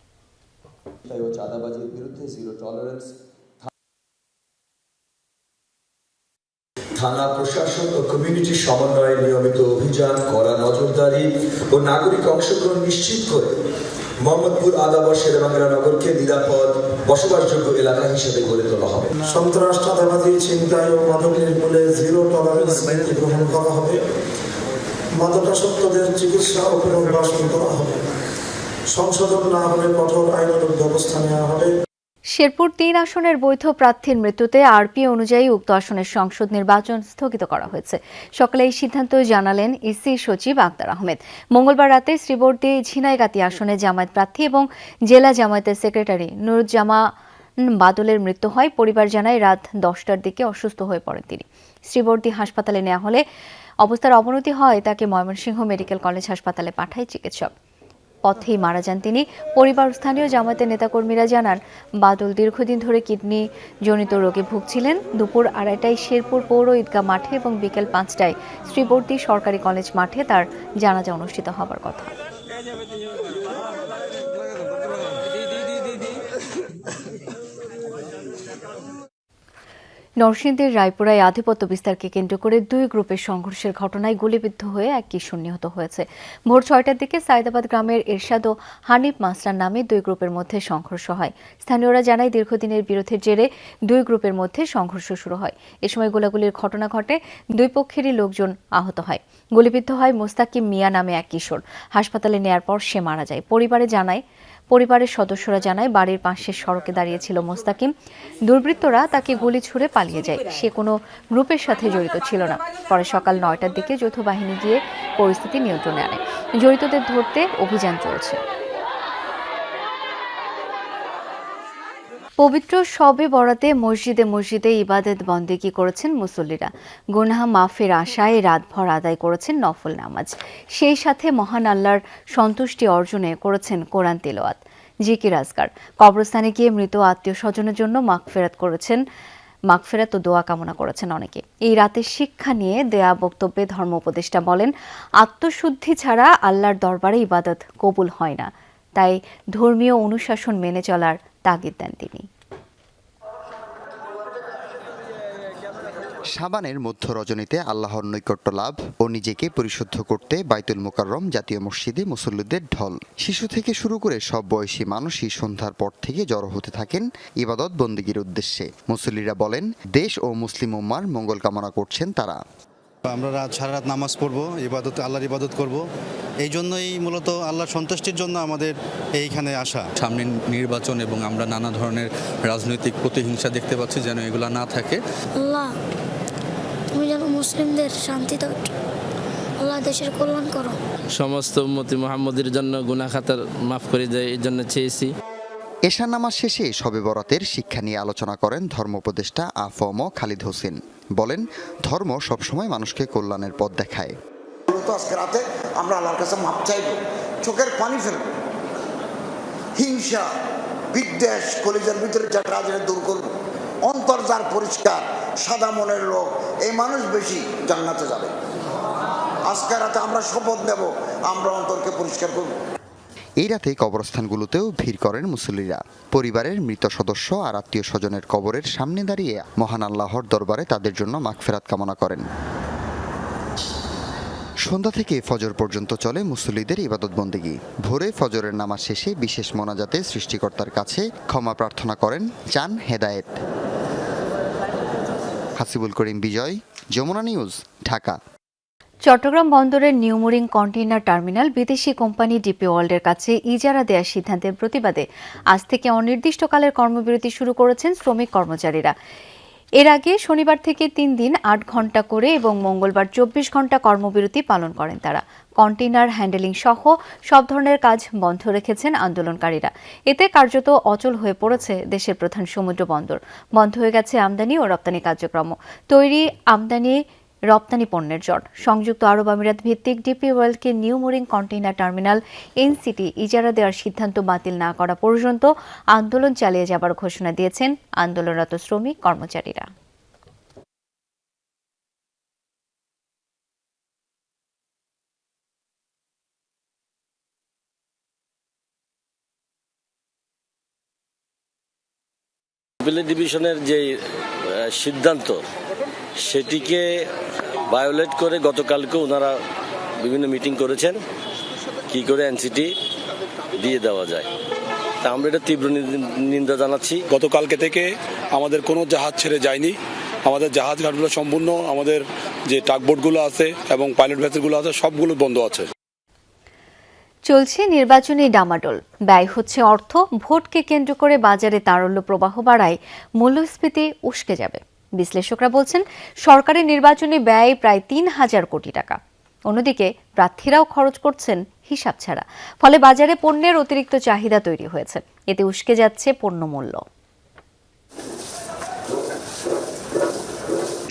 থানা প্রশাসন ও কমিউনিটির সমন্বয়ে নিয়মিত অভিযান, কড়া নজরদারি ও নাগরিক অংশগ্রহণ নিশ্চিত করে মোহাম্মদপুর আদাবর শেরেবাংলা নগরকে নিরাপদ বসবাসযোগ্য এলাকা হিসেবে গড়ে তোলা হবে। সন্ত্রাস, চাঁদাবাজি, ছিনতাই ও মাদক নির্মূলে জিরো টলারেন্স নীতি গ্রহণ করা হবে। মাদকাসক্তদের চিকিৎসা ও পুনর্বাসন করা হবে। সংশোধন না হলে কঠোর আইনানুগ ব্যবস্থা নেওয়া হবে। শেরপুর 3 আসনের বৈধ প্রার্থীর মৃত্যুতে আরপি অনুযায়ী উক্ত আসনের সংসদ নির্বাচন স্থগিত করা হয়েছে। সকালে এই সিদ্ধান্ত জানালেন ইসি সচিব আক্তার আহমেদ। মঙ্গলবার রাতে শ্রীবর্দী ঝিনাইগাতি আসনে জামায়াত প্রার্থী এবং জেলা জামায়াতের সেক্রেটারি নুরুজ্জামান বাদলের মৃত্যু হয়। পরিবার জানায় রাত 10টার দিকে অসুস্থ হয়ে পড়েন তিনি। শ্রীবর্দী হাসপাতালে নেওয়া হলে অবস্থার অবনতি হয় তাকে ময়মনসিংহ মেডিকেল কলেজ হাসপাতালে পাঠায় চিকিৎসক। পথেই মারা যান তিনি। পরিবার স্থানীয় জামায়াতের নেতাকর্মীরা জানান, বাদল দীর্ঘদিন ধরে কিডনি জনিত রোগে ভুগছিলেন। দুপুর 2:30টায় শেরপুর পৌর ঈদগাহ মাঠে এবং বিকেল 5টায় শ্রীবর্দী সরকারি কলেজ মাঠে তার জানাজা অনুষ্ঠিত হবার কথা। নরসিংদীর রায়পুরায় আধিপত্য বিস্তারকে কেন্দ্র করে দুই গ্রুপের সংঘর্ষের ঘটনায় গুলিবিদ্ধ হয়ে এক কিশোর নিহত হয়েছে। ভোর 6টার দিকে সাইদাবাদ গ্রামের এরশাদ ও হানিফ মাসলার নামে দুই গ্রুপের মধ্যে সংঘর্ষ হয়। স্থানীয়রা জানায়, দীর্ঘদিনের বিরোধের জেরে দুই গ্রুপের মধ্যে সংঘর্ষ শুরু হয়। এ সময় গোলাগুলির ঘটনা ঘটে, দুই পক্ষেরই লোকজন আহত হয়। গুলিবিদ্ধ হয় মোস্তাকিম মিয়া নামে এক কিশোর। হাসপাতালে নেয়ার পর সে মারা যায়। পরিবারের সদস্যরা জানায়, বাড়ির পাশের সড়কে দাঁড়িয়েছিল মোস্তাকিম। দুর্বৃত্তরা তাকে গুলি ছুড়ে পালিয়ে যায়। সে কোনো গ্রুপের সাথে জড়িত ছিল না। পরে সকাল 9টার দিকে যৌথ বাহিনী গিয়ে পরিস্থিতি নিয়ন্ত্রণে আনে। জড়িতদের ধরতে অভিযান চলছে। পবিত্র শবে বরাতে মসজিদে ইবাদত বন্দেগি করেছেন মুসল্লিরা। গুনাহ মাফের আশায় রাতভর আদায় করেছেন নফল নামাজ। সেই সাথে মহান আল্লাহর সন্তুষ্টি অর্জনে করেছেন কোরআন তিলাওয়াত, জিকির আজকার। কবরস্থানে গিয়ে মৃত আত্মীয় স্বজনের জন্য মাগফিরাত ও দোয়া কামনা করেছেন অনেকে। এই রাতের শিক্ষা নিয়ে দেয়া বক্তব্যে ধর্ম উপদেষ্টা বলেন, আত্মশুদ্ধি ছাড়া আল্লাহর দরবারে ইবাদত কবুল হয় না। তাই ধর্মীয় অনুশাসন মেনে চলার তাগিদ দেন তিনি। শাবানের মধ্য রজনীতে আল্লাহর নৈকট্য লাভ ও নিজেকে পরিশুদ্ধ করতে বাইতুল মোকাররম জাতীয় মসজিদে মুসল্লিদের ঢল। শিশু থেকে শুরু করে সব বয়সী মানুষই সন্ধ্যার পর থেকে জড়ো হতে থাকেন ইবাদত বন্দেগীর উদ্দেশ্যে। মুসল্লিরা বলেন, দেশ ও মুসলিম উম্মার মঙ্গল কামনা করছেন তারা। আমরা সারা রাত নামাজ পড়বো, আল্লাহর ইবাদত করব। এই জন্যই মূলত আল্লাহর সন্তুষ্টির জন্য আমাদের এইখানে আসা। সামনে নির্বাচন এবং আমরা নানা ধরনের রাজনৈতিক প্রতিহিংসা দেখতে পাচ্ছি, যেন এগুলো না থাকে। আল্লাহ, তুমি যেন মুসলিমদের শান্তি দাও, আল্লাহ দেশের কল্যাণ করো। সমস্ত উম্মতি মুহাম্মদের জন্য গুনাহ খাতার মাফ করে দেয়, এই জন্য চেয়েছি। এশার নামাজ শেষে শবে বরাতের শিক্ষা নিয়ে আলোচনা করেন ধর্ম উপদেষ্টা আফম খালিদ হোসেন। বলেন, ধর্ম সবসময় মানুষকে কল্যাণের পথ দেখায়। আজকে রাতে আমরা আল্লাহর কাছে মাপ চাইব, চোখের পানি ফেলব, হিংসা বিদ্বেষ কলিজার ভিতরে যারা দূর করব। অন্তর যার পরিষ্কার, সাদা মনের লোক, এই মানুষ বেশি জান্নাতে যাবে। আজকে রাতে আমরা শপথ নেব, আমরা অন্তরকে পরিষ্কার করব। এই রাতে কবরস্থানগুলোতেও ভিড় করেন মুসল্লিরা। পরিবারের মৃত সদস্য আর আত্মীয় স্বজনের কবরের সামনে দাঁড়িয়ে মহান আল্লাহর দরবারে তাদের জন্য মাগফিরাত কামনা করেন। সন্ধ্যা থেকে ফজর পর্যন্ত চলে মুসল্লিদের ইবাদত বন্দেগী। ভোরে ফজরের নামাজ শেষে বিশেষ মোনাজাতে সৃষ্টিকর্তার কাছে ক্ষমা প্রার্থনা করেন, চান হেদায়েত। হাসিবুল করিম বিজয়, যমুনা নিউজ, ঢাকা। চট্টগ্রাম বন্দরের নিউমোরিং কন্টেইনার টার্মিনাল বিদেশি কোম্পানি ডিপি ওয়ার্ল্ডের কাছে ইজারা দেওয়ার সিদ্ধান্তের প্রতিবাদে আজ থেকে অনির্দিষ্টকালের কর্মবিরতি শুরু করেছেন শ্রমিক কর্মচারীরা। এর আগে শনিবার থেকে 3 দিন 8 ঘন্টা করে এবং মঙ্গলবার 24 ঘন্টা কর্মবিরতি পালন করেন তারা। কন্টেইনার হ্যান্ডেলিং সহ সব ধরনের কাজ বন্ধ রেখেছেন আন্দোলনকারীরা। এতে কার্যত অচল হয়ে পড়েছে দেশের প্রধান সমুদ্র বন্দর। বন্ধ হয়ে গেছে আমদানি ও রপ্তানি কার্যক্রম। তৈরি আমদানি রপ্তানি পণ্যের জট। সংযুক্ত আরব আমিরাত ভিত্তিক ডিপি ওয়ার্ল্ডকে নিউমোরিং কন্টেইনার টার্মিনাল এনসিটি ইজারা দেওয়ার সিদ্ধান্ত বাতিল না করা পর্যন্ত আন্দোলন চালিয়ে যাবার ঘোষণা দিয়েছেন আন্দোলনরত শ্রমিক কর্মচারীরা। ডিভিশনের যে সিদ্ধান্ত, সেটিকে ভায়োলেট করে গতকালকে ওনারা বিভিন্ন মিটিং করেছেন কি করে এনসিটি দিয়ে দেওয়া যায়। তা আমরা এটা তীব্র নিন্দা জানাচ্ছি। গতকালকে থেকে আমাদের কোনো জাহাজ ছেড়ে যায়নি। আমাদের জাহাজ ঘাটগুলো সম্পূর্ণ, আমাদের যে টাগবোটগুলো আছে এবং পাইলট ভেসেলগুলো আছে সবগুলো বন্ধ আছে। চলছে নির্বাচনী ডামাডোল। ব্যয় হচ্ছে অর্থ। ভোটকে কেন্দ্র করে বাজারে তারল্য প্রবাহ বাড়ায় মূল্যস্ফীতি উস্কে যাবে। বিশ্লেষকরা বলছেন, সরকারের নির্বাচনী ব্যয় প্রায় 3000 কোটি টাকা। অন্যদিকে প্রার্থীরাও খরচ করছেন হিসাব ছাড়া। ফলে বাজারে পণ্যের অতিরিক্ত চাহিদা তৈরি হয়েছে। এতে উস্কে যাচ্ছে পণ্য মূল্য।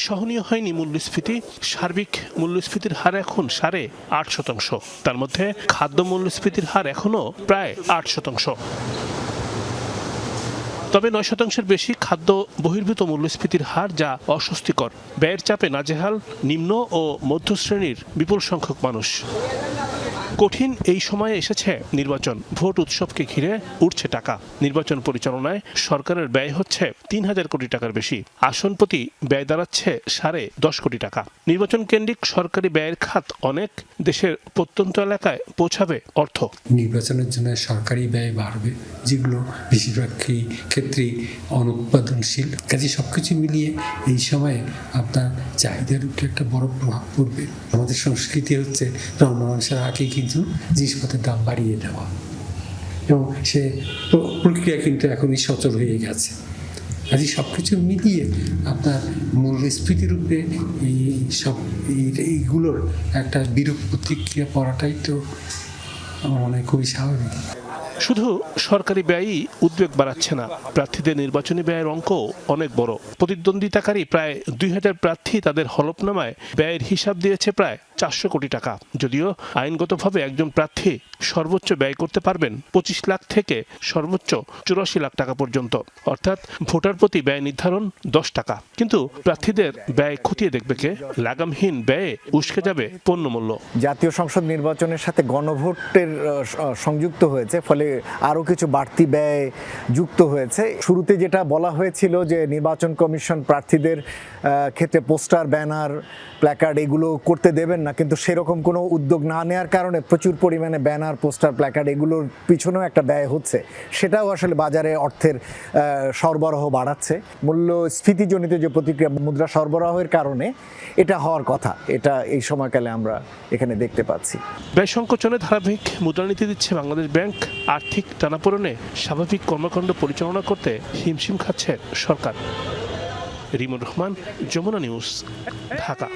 সহনীয় হয়নি মূল্যস্ফীতি। সার্বিক মূল্যস্ফীতির হার এখন 8.5%। তার মধ্যে খাদ্য মূল্যস্ফীতির হার এখনও প্রায় 8%। তবে 9%-এর বেশি খাদ্য বহির্ভূত মূল্যস্ফীতির হার, যা অস্বস্তিকর। ব্যয়ের চাপে নাজেহাল নিম্ন ও মধ্যশ্রেণীর বিপুল সংখ্যক মানুষ। কঠিন এই সময়ে এসেছে নির্বাচন। ভোট উৎসবকে ঘিরে উঠছে টাকা। নির্বাচন পরিচালনায় সরকারের ব্যয় হচ্ছে 3,000 কোটি টাকার বেশি। আসন প্রতি ব্যয় দাঁড়াচ্ছে 10.5 কোটি টাকা। নির্বাচন কেন্দ্রিক সরকারি ব্যয়ের খাত অনেক। দেশের প্রত্যন্ত এলাকায় পৌঁছাবে অর্থ। নির্বাচনের জন্য সরকারি ব্যয় বাড়বে, যেগুলো বেশিরভাগ ক্ষেত্রেই অনুৎপাদনশীল। কাজে সবকিছু মিলিয়ে এই সময়ে আপনার চাহিদার উপরে একটা বড় প্রভাব পড়বে। আমাদের সংস্কৃতি হচ্ছে রমজান মাসের আগে কিন্তু জিনিসপত্রের দাম বাড়িয়ে দেওয়া, এবং সে প্রক্রিয়া কিন্তু এখনই সচল হয়ে গেছে। কাজে সবকিছু মিলিয়ে আপনার মূল্যস্ফীতির উপরে এইগুলোর একটা বিরূপ প্রতিক্রিয়া পড়াটাই তো আমার মনে হয় খুবই স্বাভাবিক। শুধু সরকারি ব্যয়ই উদ্বেগ বাড়াচ্ছে না, প্রার্থীদের নির্বাচনী ব্যয়ের অঙ্ক অনেক বড়। প্রতিদ্বন্দ্বিতাকারী প্রায় 2,000 প্রার্থী তাদের হলফনামায় ব্যয়ের হিসাব দিয়েছে প্রায় 400 কোটি টাকা। যদিও আইনগতভাবে একজন প্রার্থী সর্বোচ্চ ব্যয় করতে পারবেন 25 লাখ থেকে সর্বোচ্চ 84 লাখ টাকা পর্যন্ত, অর্থাৎ ভোটার প্রতি ব্যয় নির্ধারণ 10 টাকা। কিন্তু প্রার্থীদের ব্যয় খতিয়ে দেখবে কে? লাগামহীন ব্যয়ে উস্কে যাবে পণ্যমূল্য। জাতীয় সংসদ নির্বাচনের সাথে গণভোটের সংযুক্ত হয়েছে, ফলে আরও কিছু বাড়তি ব্যয় যুক্ত হয়েছে। শুরুতে যেটা বলা হয়েছিল যে নির্বাচন কমিশন প্রার্থীদের ক্ষেত্রে পোস্টার, ব্যানার, প্ল্যাকার্ড এগুলো করতে দেবেন না, কিন্তু সেরকম কোনো উদ্যোগ না নেওয়ার কারণে প্রচুর পরিমাণে ব্যানার, পোস্টার, প্ল্যাকার্ড এগুলোর পিছনেও একটা ব্যয় হচ্ছে। সেটাও আসলে বাজারে অর্থের সরবরাহ বাড়াচ্ছে। মূল্যস্ফীতিজনিত যে প্রতিক্রিয়া, মুদ্রা সরবরাহের কারণে এটা হওয়ার কথা, এটা এই সময়কালে আমরা এখানে দেখতে পাচ্ছি। ব্যয় সংকোচনে ধারাবাহিক মুদ্রানীতি দিচ্ছে বাংলাদেশ ব্যাংক। আর্থিক টানাপোড়েনে স্বাভাবিক কর্মকাণ্ড পরিচালনা করতে হিমশিম খাচ্ছে সরকার। রিমুর রহমান, যমুনা নিউজ, ঢাকা।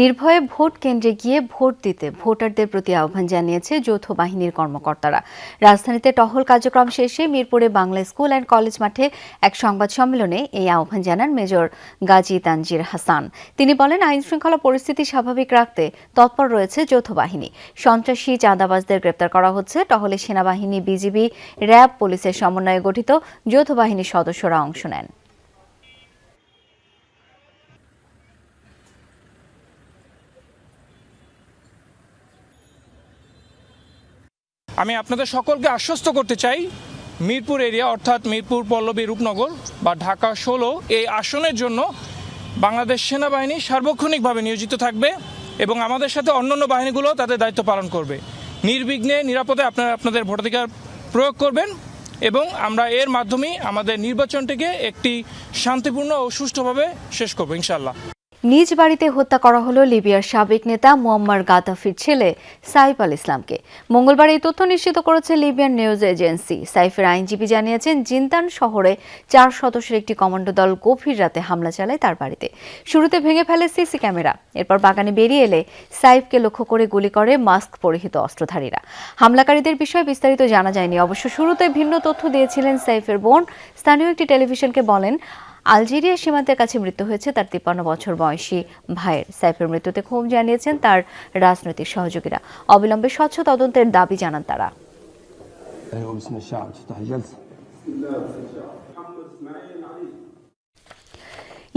নির্ভয়ে ভোট কেন্দ্রে গিয়ে ভোট দিতে ভোটারদের প্রতি আহ্বান জানিয়েছে যৌথ বাহিনীর কর্মকর্তারা। রাজধানীতে টহল কার্যক্রম শেষে মিরপুরে বাংলা স্কুল অ্যান্ড কলেজ মাঠে এক সংবাদ সম্মেলনে এই আহ্বান জানান মেজর গাজী তানজির হাসান। তিনি বলেন, আইন শৃঙ্খলা পরিস্থিতি স্বাভাবিক রাখতে তৎপর রয়েছে যৌথ বাহিনী। সন্ত্রাসী, চাঁদাবাজদের গ্রেপ্তার করা হচ্ছে। টহলে সেনাবাহিনী, বিজিবি, র্যাব, পুলিশের সমন্বয়ে গঠিত যৌথ বাহিনীর সদস্যরা অংশ নেন। আমি আপনাদের সকলকে আশ্বস্ত করতে চাই, মিরপুর এরিয়া অর্থাৎ মিরপুর, পল্লবী, রূপনগর বা ঢাকা 16 এই আসনের জন্য বাংলাদেশ সেনাবাহিনী সার্বক্ষণিকভাবে নিয়োজিত থাকবে এবং আমাদের সাথে অন্যান্য বাহিনীগুলো তাদের দায়িত্ব পালন করবে। নির্বিঘ্নে, নিরাপদে আপনারা আপনাদের ভোটাধিকার প্রয়োগ করবেন এবং আমরা এর মাধ্যমে আমাদের নির্বাচনটিকে একটি শান্তিপূর্ণ ও সুষ্ঠুভাবে শেষ করব ইনশাআল্লাহ। নিজ বাড়িতে হত্যা করা হলো লিবিয়ার সাবেক নেতা মুয়াম্মার গাদ্দাফির ছেলে সাইফ আল ইসলামকে। মঙ্গলবার এই তথ্য নিশ্চিত করেছে লিবিয়ান নিউজ এজেন্সি। সাইফের আইনজীবী জানিয়েছেন, জিনতান শহরে 4 সদস্যের একটি কমান্ডো দল গভীর রাতে হামলা চালায় তার বাড়িতে। শুরুতে ভেঙে ফেলে সিসি ক্যামেরা। এরপর বাগানে বেরিয়ে এলে সাইফকে লক্ষ্য করে গুলি করে মাস্ক পরিহিত অস্ত্রধারীরা। হামলাকারীদের বিষয়ে বিস্তারিত জানা যায়নি। অবশ্য শুরুতে ভিন্ন তথ্য দিয়েছিলেন সাইফের বোন। স্থানীয় একটি টেলিভিশনকে বলেন, আলজেরিয়া সীমান্তের কাছে মৃত্যু হয়েছে তার 53 বছর বয়সী ভাইয়ের। সাইফের মৃত্যুতে ক্ষোভ জানিয়েছেন তার রাজনৈতিক সহযোগীরা। অবিলম্বে স্বচ্ছ তদন্তের দাবি জানান তারা।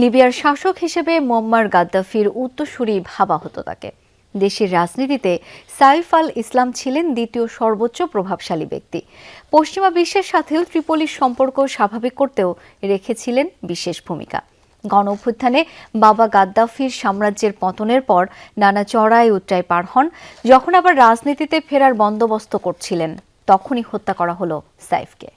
লিবিয়ার শাসক হিসেবে মুয়াম্মার গাদ্দাফির উত্তরসূরি ভাবা হতো তাকে। দেশের রাজনীতিতে সাইফ আল ইসলাম ছিলেন দ্বিতীয় সর্বোচ্চ প্রভাবশালী ব্যক্তি। পশ্চিমা বিশ্বের সাথেও ত্রিপোলির সম্পর্ক স্বাভাবিক করতেও রেখেছিলেন বিশেষ ভূমিকা। গণঅভ্যুত্থানে বাবা গাদ্দাফির সাম্রাজ্যের পতনের পর নানা চড়াই উতরাই পার হন। যখন আবার রাজনীতিতে ফেরার বন্দোবস্ত করছিলেন, তখনই হত্যা করা হলো সাইফকে।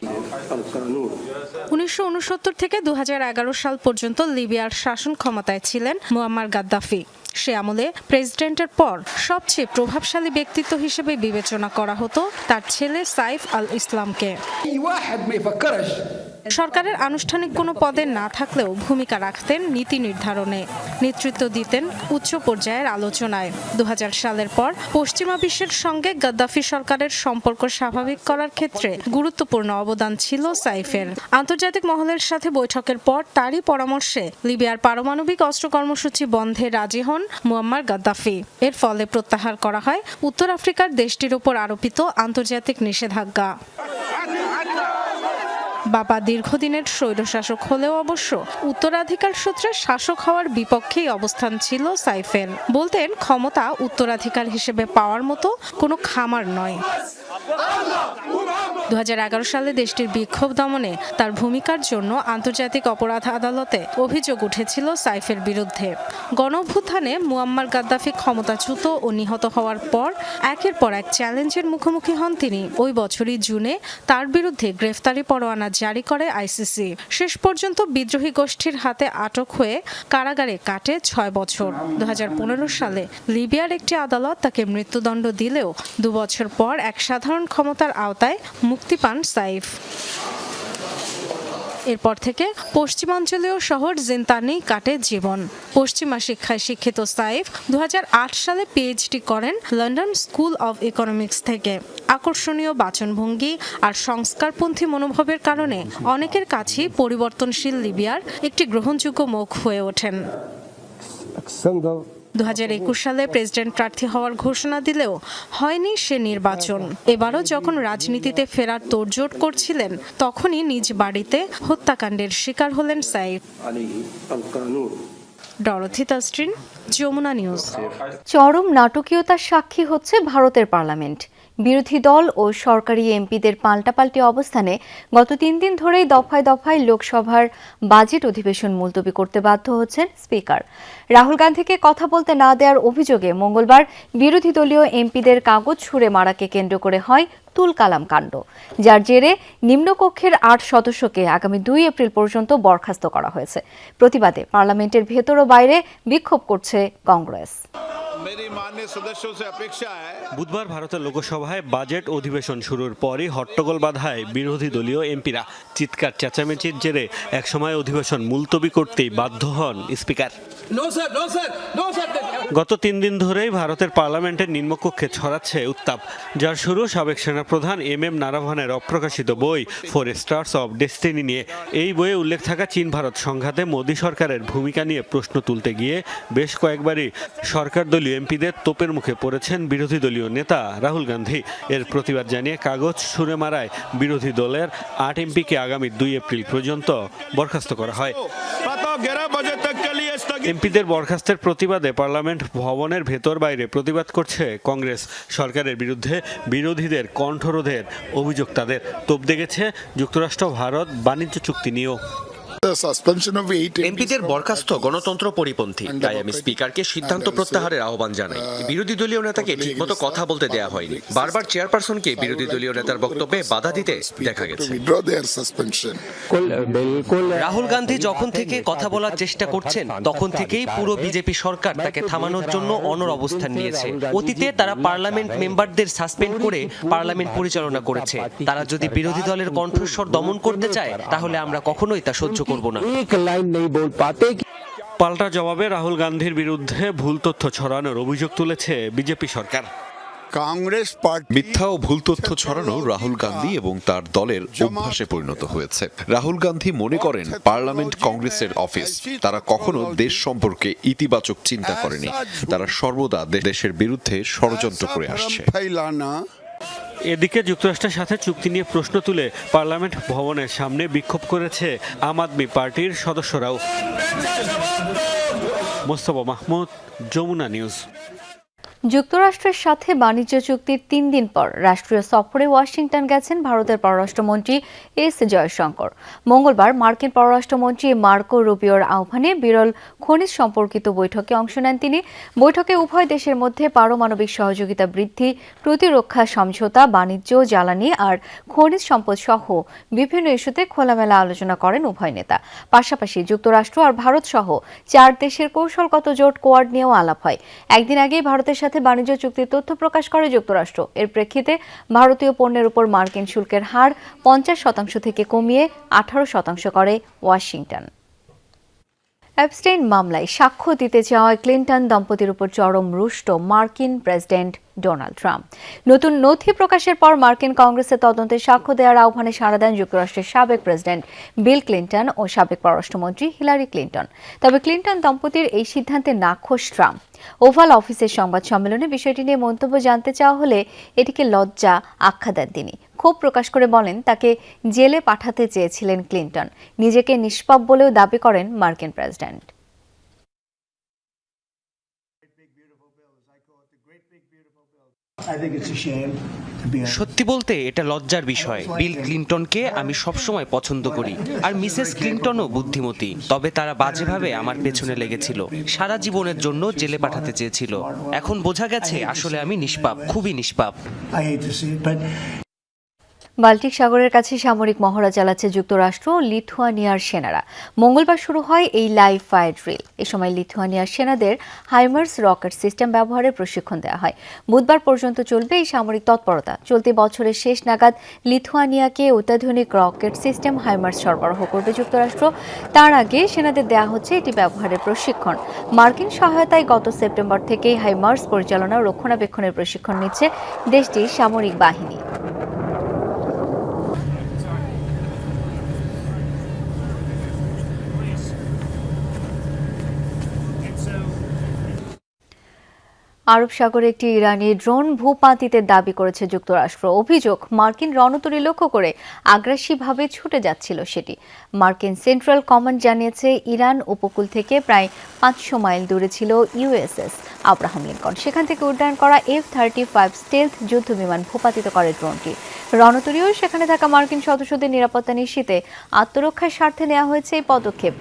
1969 থেকে 2011 সাল পর্যন্ত লিবিয়ার শাসন ক্ষমতায় ছিলেন মুয়াম্মার গাদ্দাফি। সে আমলে প্রেসিডেন্টের পর সবচেয়ে প্রভাবশালী ব্যক্তিত্ব হিসেবে বিবেচনা করা হতো তার ছেলে সাইফ আল ইসলামকে। সরকারের আনুষ্ঠানিক কোনো পদে না থাকলেও ভূমিকা রাখতেন নীতি নির্ধারণে, নেতৃত্ব দিতেন উচ্চ পর্যায়ের আলোচনায়। 2000 সালের পর পশ্চিমা বিশ্বের সঙ্গে গাদ্দাফি সরকারের সম্পর্ক স্বাভাবিক করার ক্ষেত্রে গুরুত্বপূর্ণ অবদান ছিল সাইফের। আন্তর্জাতিক মহলের সাথে বৈঠকের পর তারই পরামর্শে লিবিয়ার পারমাণবিক অস্ত্র কর্মসূচি বন্ধে রাজি হন মুয়াম্মার গাদ্দাফি। এর ফলে প্রত্যাহার করা হয় উত্তর আফ্রিকার দেশটির উপর আরোপিত আন্তর্জাতিক নিষেধাজ্ঞা। বাবা দীর্ঘদিনের স্বৈরশাসক হলেও অবশ্য উত্তরাধিকার সূত্রে শাসক হওয়ার বিপক্ষেই অবস্থান ছিল সাইফের। বলতেন, ক্ষমতা উত্তরাধিকার হিসেবে পাওয়ার মতো কোনো খামার নয়। 2011 সালে দেশটির বিক্ষোভ দমনে তার ভূমিকার জন্য আন্তর্জাতিক অপরাধ আদালতে অভিযোগ উঠেছিল সাইফের বিরুদ্ধে। গণঅভ্যুত্থানে মুয়াম্মার গাদ্দাফি ক্ষমতাচ্যুত ও নিহত হওয়ার পর একের পর এক চ্যালেঞ্জের মুখোমুখি হন তিনি। ওই বছরই জুনে তার বিরুদ্ধে গ্রেফতারি পরোয়ানা জারি করে আইসিসি। শেষ পর্যন্ত বিদ্রোহী গোষ্ঠীর হাতে আটক হয়ে কারাগারে কাটে 6 বছর। 2015 সালে লিবিয়ার একটি আদালত তাকে মৃত্যুদণ্ড দিলেও 2 বছর পর এক সাধারণ ক্ষমতার আওতায় মুক্তি পান সাইফ। এরপর থেকে পশ্চিমাঞ্চলীয় শহর জিনতানেই কাটে জীবন। পশ্চিমা শিক্ষায় শিক্ষিত সাইফ 2008 সালে পিএইচডি করেন লন্ডন স্কুল অব ইকোনমিক্স থেকে। আকর্ষণীয় বাচনভঙ্গি আর সংস্কারপন্থী মনোভাবের কারণে অনেকের কাছেই পরিবর্তনশীল লিবিয়ার একটি গ্রহণযোগ্য মুখ হয়ে ওঠেন। 2021 সালে প্রেসিডেন্ট প্রার্থী হওয়ার ঘোষণা দিলেও হয়নি সে নির্বাচন। এবারও যখন রাজনীতিতে ফেরার তোড়জোড় করছিলেন, তখনই নিজ বাড়িতে হত্যাকাণ্ডের শিকার হলেন সাইফ। Dorothy Tasrin, Jamuna news. চরম নাটকীয়তার সাক্ষী হচ্ছে ভারতের পার্লামেন্ট। বিরোধী দল ও সরকারি এমপিদের পাল্টাপাল্টি অবস্থানে গত 3 দিন ধরেই দফায় দফায় লোকসভার বাজেট অধিবেশন মুলতবি করতে বাধ্য হচ্ছেন স্পিকার। রাহুল গান্ধীকে কথা বলতে না দেওয়ার অভিযোগে মঙ্গলবার বিরোধী দলীয় এমপিদের কাগজ ছুঁড়ে মারাকে কেন্দ্র করে হয় তুলকালাম কাণ্ড, যার জেরে নিম্নকক্ষের 8 সদস্যকে আগামী 2 এপ্রিল পর্যন্ত বরখাস্ত করা হয়েছে। প্রতিবাদে পার্লামেন্টের ভেতর ও বাইরে বিক্ষোভ করছে কংগ্রেস। বুধবার ভারতের লোকসভায় বাজেট অধিবেশন শুরুর পরই হট্টগোল বাধায় বিরোধী দলীয় এমপিরা। চিৎকার চেঁচামেচির জেরে একসময় অধিবেশন মুলতবি করতেই বাধ্য হন স্পিকার। গত 3 দিন ধরেই ভারতের পার্লামেন্টের নিম্নকক্ষে ছড়াচ্ছে উত্তাপ, যার শুরু সাবেক সেনাপ্রধান MM নারাভানের অপ্রকাশিত বই 4 স্টার্স অব ডেস্টিনি নিয়ে। এই বইয়ে উল্লেখ থাকা চীন ভারত সংঘাতে মোদী সরকারের ভূমিকা নিয়ে প্রশ্ন তুলতে গিয়ে বেশ কয়েকবারই সরকার দলীয় এমপিদের তোপের মুখে পড়েছেন বিরোধী দলীয় নেতা রাহুল গান্ধী। এর প্রতিবাদ জানিয়ে কাগজ ছুঁড়ে মারায় বিরোধী দলের 8 এমপিকে আগামী 2 এপ্রিল পর্যন্ত বরখাস্ত করা হয়। এমপিদের বরখাস্তের প্রতিবাদে পার্লামেন্ট ভবনের ভেতর বাইরে প্রতিবাদ করছে কংগ্রেস। সরকারের বিরুদ্ধে বিরোধীদের কণ্ঠরোধের অভিযোগ তাদের। তোপ দেখেছে যুক্তরাষ্ট্র ভারত বাণিজ্য চুক্তি নিয়েও। এমপিদের বরখাস্ত গণতন্ত্র পরিপন্থী, তাই আমি স্পিকারকে সিদ্ধান্ত প্রত্যাহারের আহ্বান জানাই। বিরোধী দলীয় নেতাকে ঠিকমতো কথা বলতে দেয়া হয়নি। বারবার চেয়ারপারসনকে বিরোধী দলীয় নেতার বক্তব্যে বাধা দিতে দেখা গেছে। রাহুল গান্ধী যখন থেকে কথা বলার চেষ্টা করছেন, তখন থেকেই পুরো বিজেপি সরকার তাকে থামানোর জন্য অনড় অবস্থান নিয়েছে। অতীতে তারা পার্লামেন্ট মেম্বারদের সাসপেন্ড করে পার্লামেন্ট পরিচালনা করেছে। তারা যদি বিরোধী দলের কণ্ঠস্বর দমন করতে চায়, তাহলে আমরা কখনোই তা সহ্য করব না। পাল্টা জবাবে রাহুল গান্ধীর বিরুদ্ধে ভুল তথ্য ছড়ানোর অভিযোগ তুলেছে বিজেপি সরকার। কংগ্রেস মিথ্যা ও ভুল তথ্য ছড়ানো রাহুল গান্ধী এবং তার দলের অভ্যাসে পরিণত হয়েছে। রাহুল গান্ধী মনে করেন পার্লামেন্ট কংগ্রেসের অফিস। তারা কখনো দেশ সম্পর্কে ইতিবাচক চিন্তা করেনি। তারা সর্বদা দেশের বিরুদ্ধে ষড়যন্ত্র করে আসছে। এদিকে যুক্তরাষ্ট্রের সাথে চুক্তি নিয়ে প্রশ্ন তুলে পার্লামেন্ট ভবনের সামনে বিক্ষোভ করেছে আম আদমি পার্টির সদস্যরাও। মোস্তফা মাহমুদ, যমুনা নিউজ। যুক্তরাষ্ট্রের সাথে বাণিজ্য চুক্তির 3 দিন পর রাষ্ট্রীয় সফরে ওয়াশিংটন গেছেন ভারতের পররাষ্ট্রমন্ত্রী এস জয়শঙ্কর। মঙ্গলবার মার্কিন পররাষ্ট্রমন্ত্রী মার্কো রুবিওর আহ্বানে বিরল খনিজ সম্পর্কিত বৈঠকে অংশ নেন তিনি। বৈঠকে উভয় দেশের মধ্যে পারমাণবিক সহযোগিতা বৃদ্ধি, প্রতিরক্ষা সমঝোতা, বাণিজ্য, জ্বালানি আর খনিজ সম্পদ সহ বিভিন্ন ইস্যুতে খোলামেলা আলোচনা করেন উভয় নেতা। পাশাপাশি যুক্তরাষ্ট্র আর ভারত সহ 4 দেশের কৌশলগত জোট কোয়াড নিয়েও আলাপ হয়। একদিন আগেই ভারতের সাথে সাথে বাণিজ্য চুক্তির তথ্য প্রকাশ করে যুক্তরাষ্ট্র। এর প্রেক্ষিতে ভারতীয় পণ্যের উপর মার্কিন শুল্কের হার 50% থেকে কমিয়ে 18% করে ওয়াশিংটন। অ্যাপস্টেইন মামলায় সাক্ষ্য দিতে চাওয়ায় ক্লিন্টন দম্পতির উপর চরম রুষ্ট মার্কিন প্রেসিডেন্ট ডোনাল্ড ট্রাম্প। নতুন নথি প্রকাশের পর মার্কিন কংগ্রেসে তদন্তে সাক্ষ্য দেওয়ার আহ্বানে সাড়া দেন যুক্তরাষ্ট্রের সাবেক প্রেসিডেন্ট বিল ক্লিন্টন ও সাবেক পররাষ্ট্রমন্ত্রী হিলারি ক্লিন্টন। তবে ক্লিন্টন দম্পতির এই সিদ্ধান্তে নাখোশ ট্রাম্প। ওভাল অফিসের সংবাদ সম্মেলনে বিষয়টি নিয়ে মন্তব্য জানতে চাওয়া হলে এটিকে লজ্জা আখ্যা দেন তিনি। ক্ষোভ প্রকাশ করে বলেন তাকে জেলে পাঠাতে চেয়েছিলেন ক্লিন্টন। নিজেকে নিষ্পাপ বলেও দাবি করেন মার্কিন প্রেসিডেন্ট। সত্যি বলতে এটা লজ্জার বিষয়। বিল ক্লিন্টনকে আমি সবসময় পছন্দ করি, আর মিসেস ক্লিন্টনও বুদ্ধিমতী। তবে তারা বাজেভাবে আমার পেছনে লেগেছিল, সারা জীবনের জন্য জেলে পাঠাতে চেয়েছিল। এখন বোঝা গেছে আসলে আমি নিষ্পাপ, খুবই নিষ্পাপ। বাল্টিক সাগরের কাছে সামরিক মহড়া চালাচ্ছে যুক্তরাষ্ট্র ও লিথুয়ানিয়ার সেনারা। মঙ্গলবার শুরু হয় এই লাইভ ফায়ার ড্রিল। এ সময় লিথুয়ানিয়ার সেনাদের হাইমার্স রকেট সিস্টেম ব্যবহারের প্রশিক্ষণ দেওয়া হয়। বুধবার পর্যন্ত চলবে এই সামরিক তৎপরতা। চলতি বছরের শেষ নাগাদ লিথুয়ানিয়াকে অত্যাধুনিক রকেট সিস্টেম হাইমার্স সরবরাহ করবে যুক্তরাষ্ট্র। তার আগে সেনাদের দেওয়া হচ্ছে এটি ব্যবহারের প্রশিক্ষণ। মার্কিন সহায়তায় গত সেপ্টেম্বর থেকেই হাইমার্স পরিচালনা ও রক্ষণাবেক্ষণের প্রশিক্ষণ নিচ্ছে দেশটির সামরিক বাহিনী। আরব সাগরে একটি ইরানি ড্রোন ভূপাতিতের দাবি করেছে যুক্তরাষ্ট্র। অভিযোগ, মার্কিন রণতরী লক্ষ্য করে আগ্রাসীভাবে ছুটে যাচ্ছিল সেটি। মার্কিন সেন্ট্রাল কমান্ড জানিয়েছে ইরান উপকূল থেকে প্রায় 500 মাইল দূরে ছিল ইউএসএস আব্রাহাম লিঙ্কন। সেখান থেকে উড্ডয়ন করা F-35 স্টেলথ যুদ্ধবিমান ভূপাতিত করে ড্রোনটি। রণতরীও সেখানে থাকা মার্কিন সদস্যদের নিরাপত্তা নিশ্চিতে আত্মরক্ষার স্বার্থে নেওয়া হয়েছে এই পদক্ষেপ।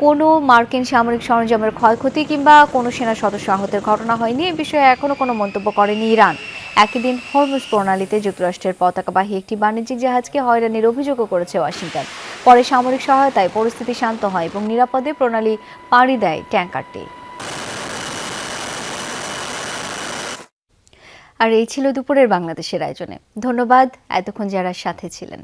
কোনো মার্কিন সামরিক সরঞ্জামের ক্ষয়ক্ষতি কিংবা কোনো সেনা সদস্য আহতের ঘটনা হয়নি। এ বিষয়ে এখনো কোনো মন্তব্য করেনি ইরান। একই দিন হরমুজ প্রণালীতে যুক্তরাষ্ট্রের পতাকাবাহী একটি বাণিজ্যিক জাহাজকে হয়রানির অভিযোগও করেছে ওয়াশিংটন। পরে সামরিক সহায়তায় পরিস্থিতি শান্ত হয় এবং নিরাপদে প্রণালী পাড়ি দেয় ট্যাঙ্কারটি। আর এই ছিল দুপুরের বাংলাদেশের আয়োজনে। ধন্যবাদ এতক্ষণ যারা সাথে ছিলেন।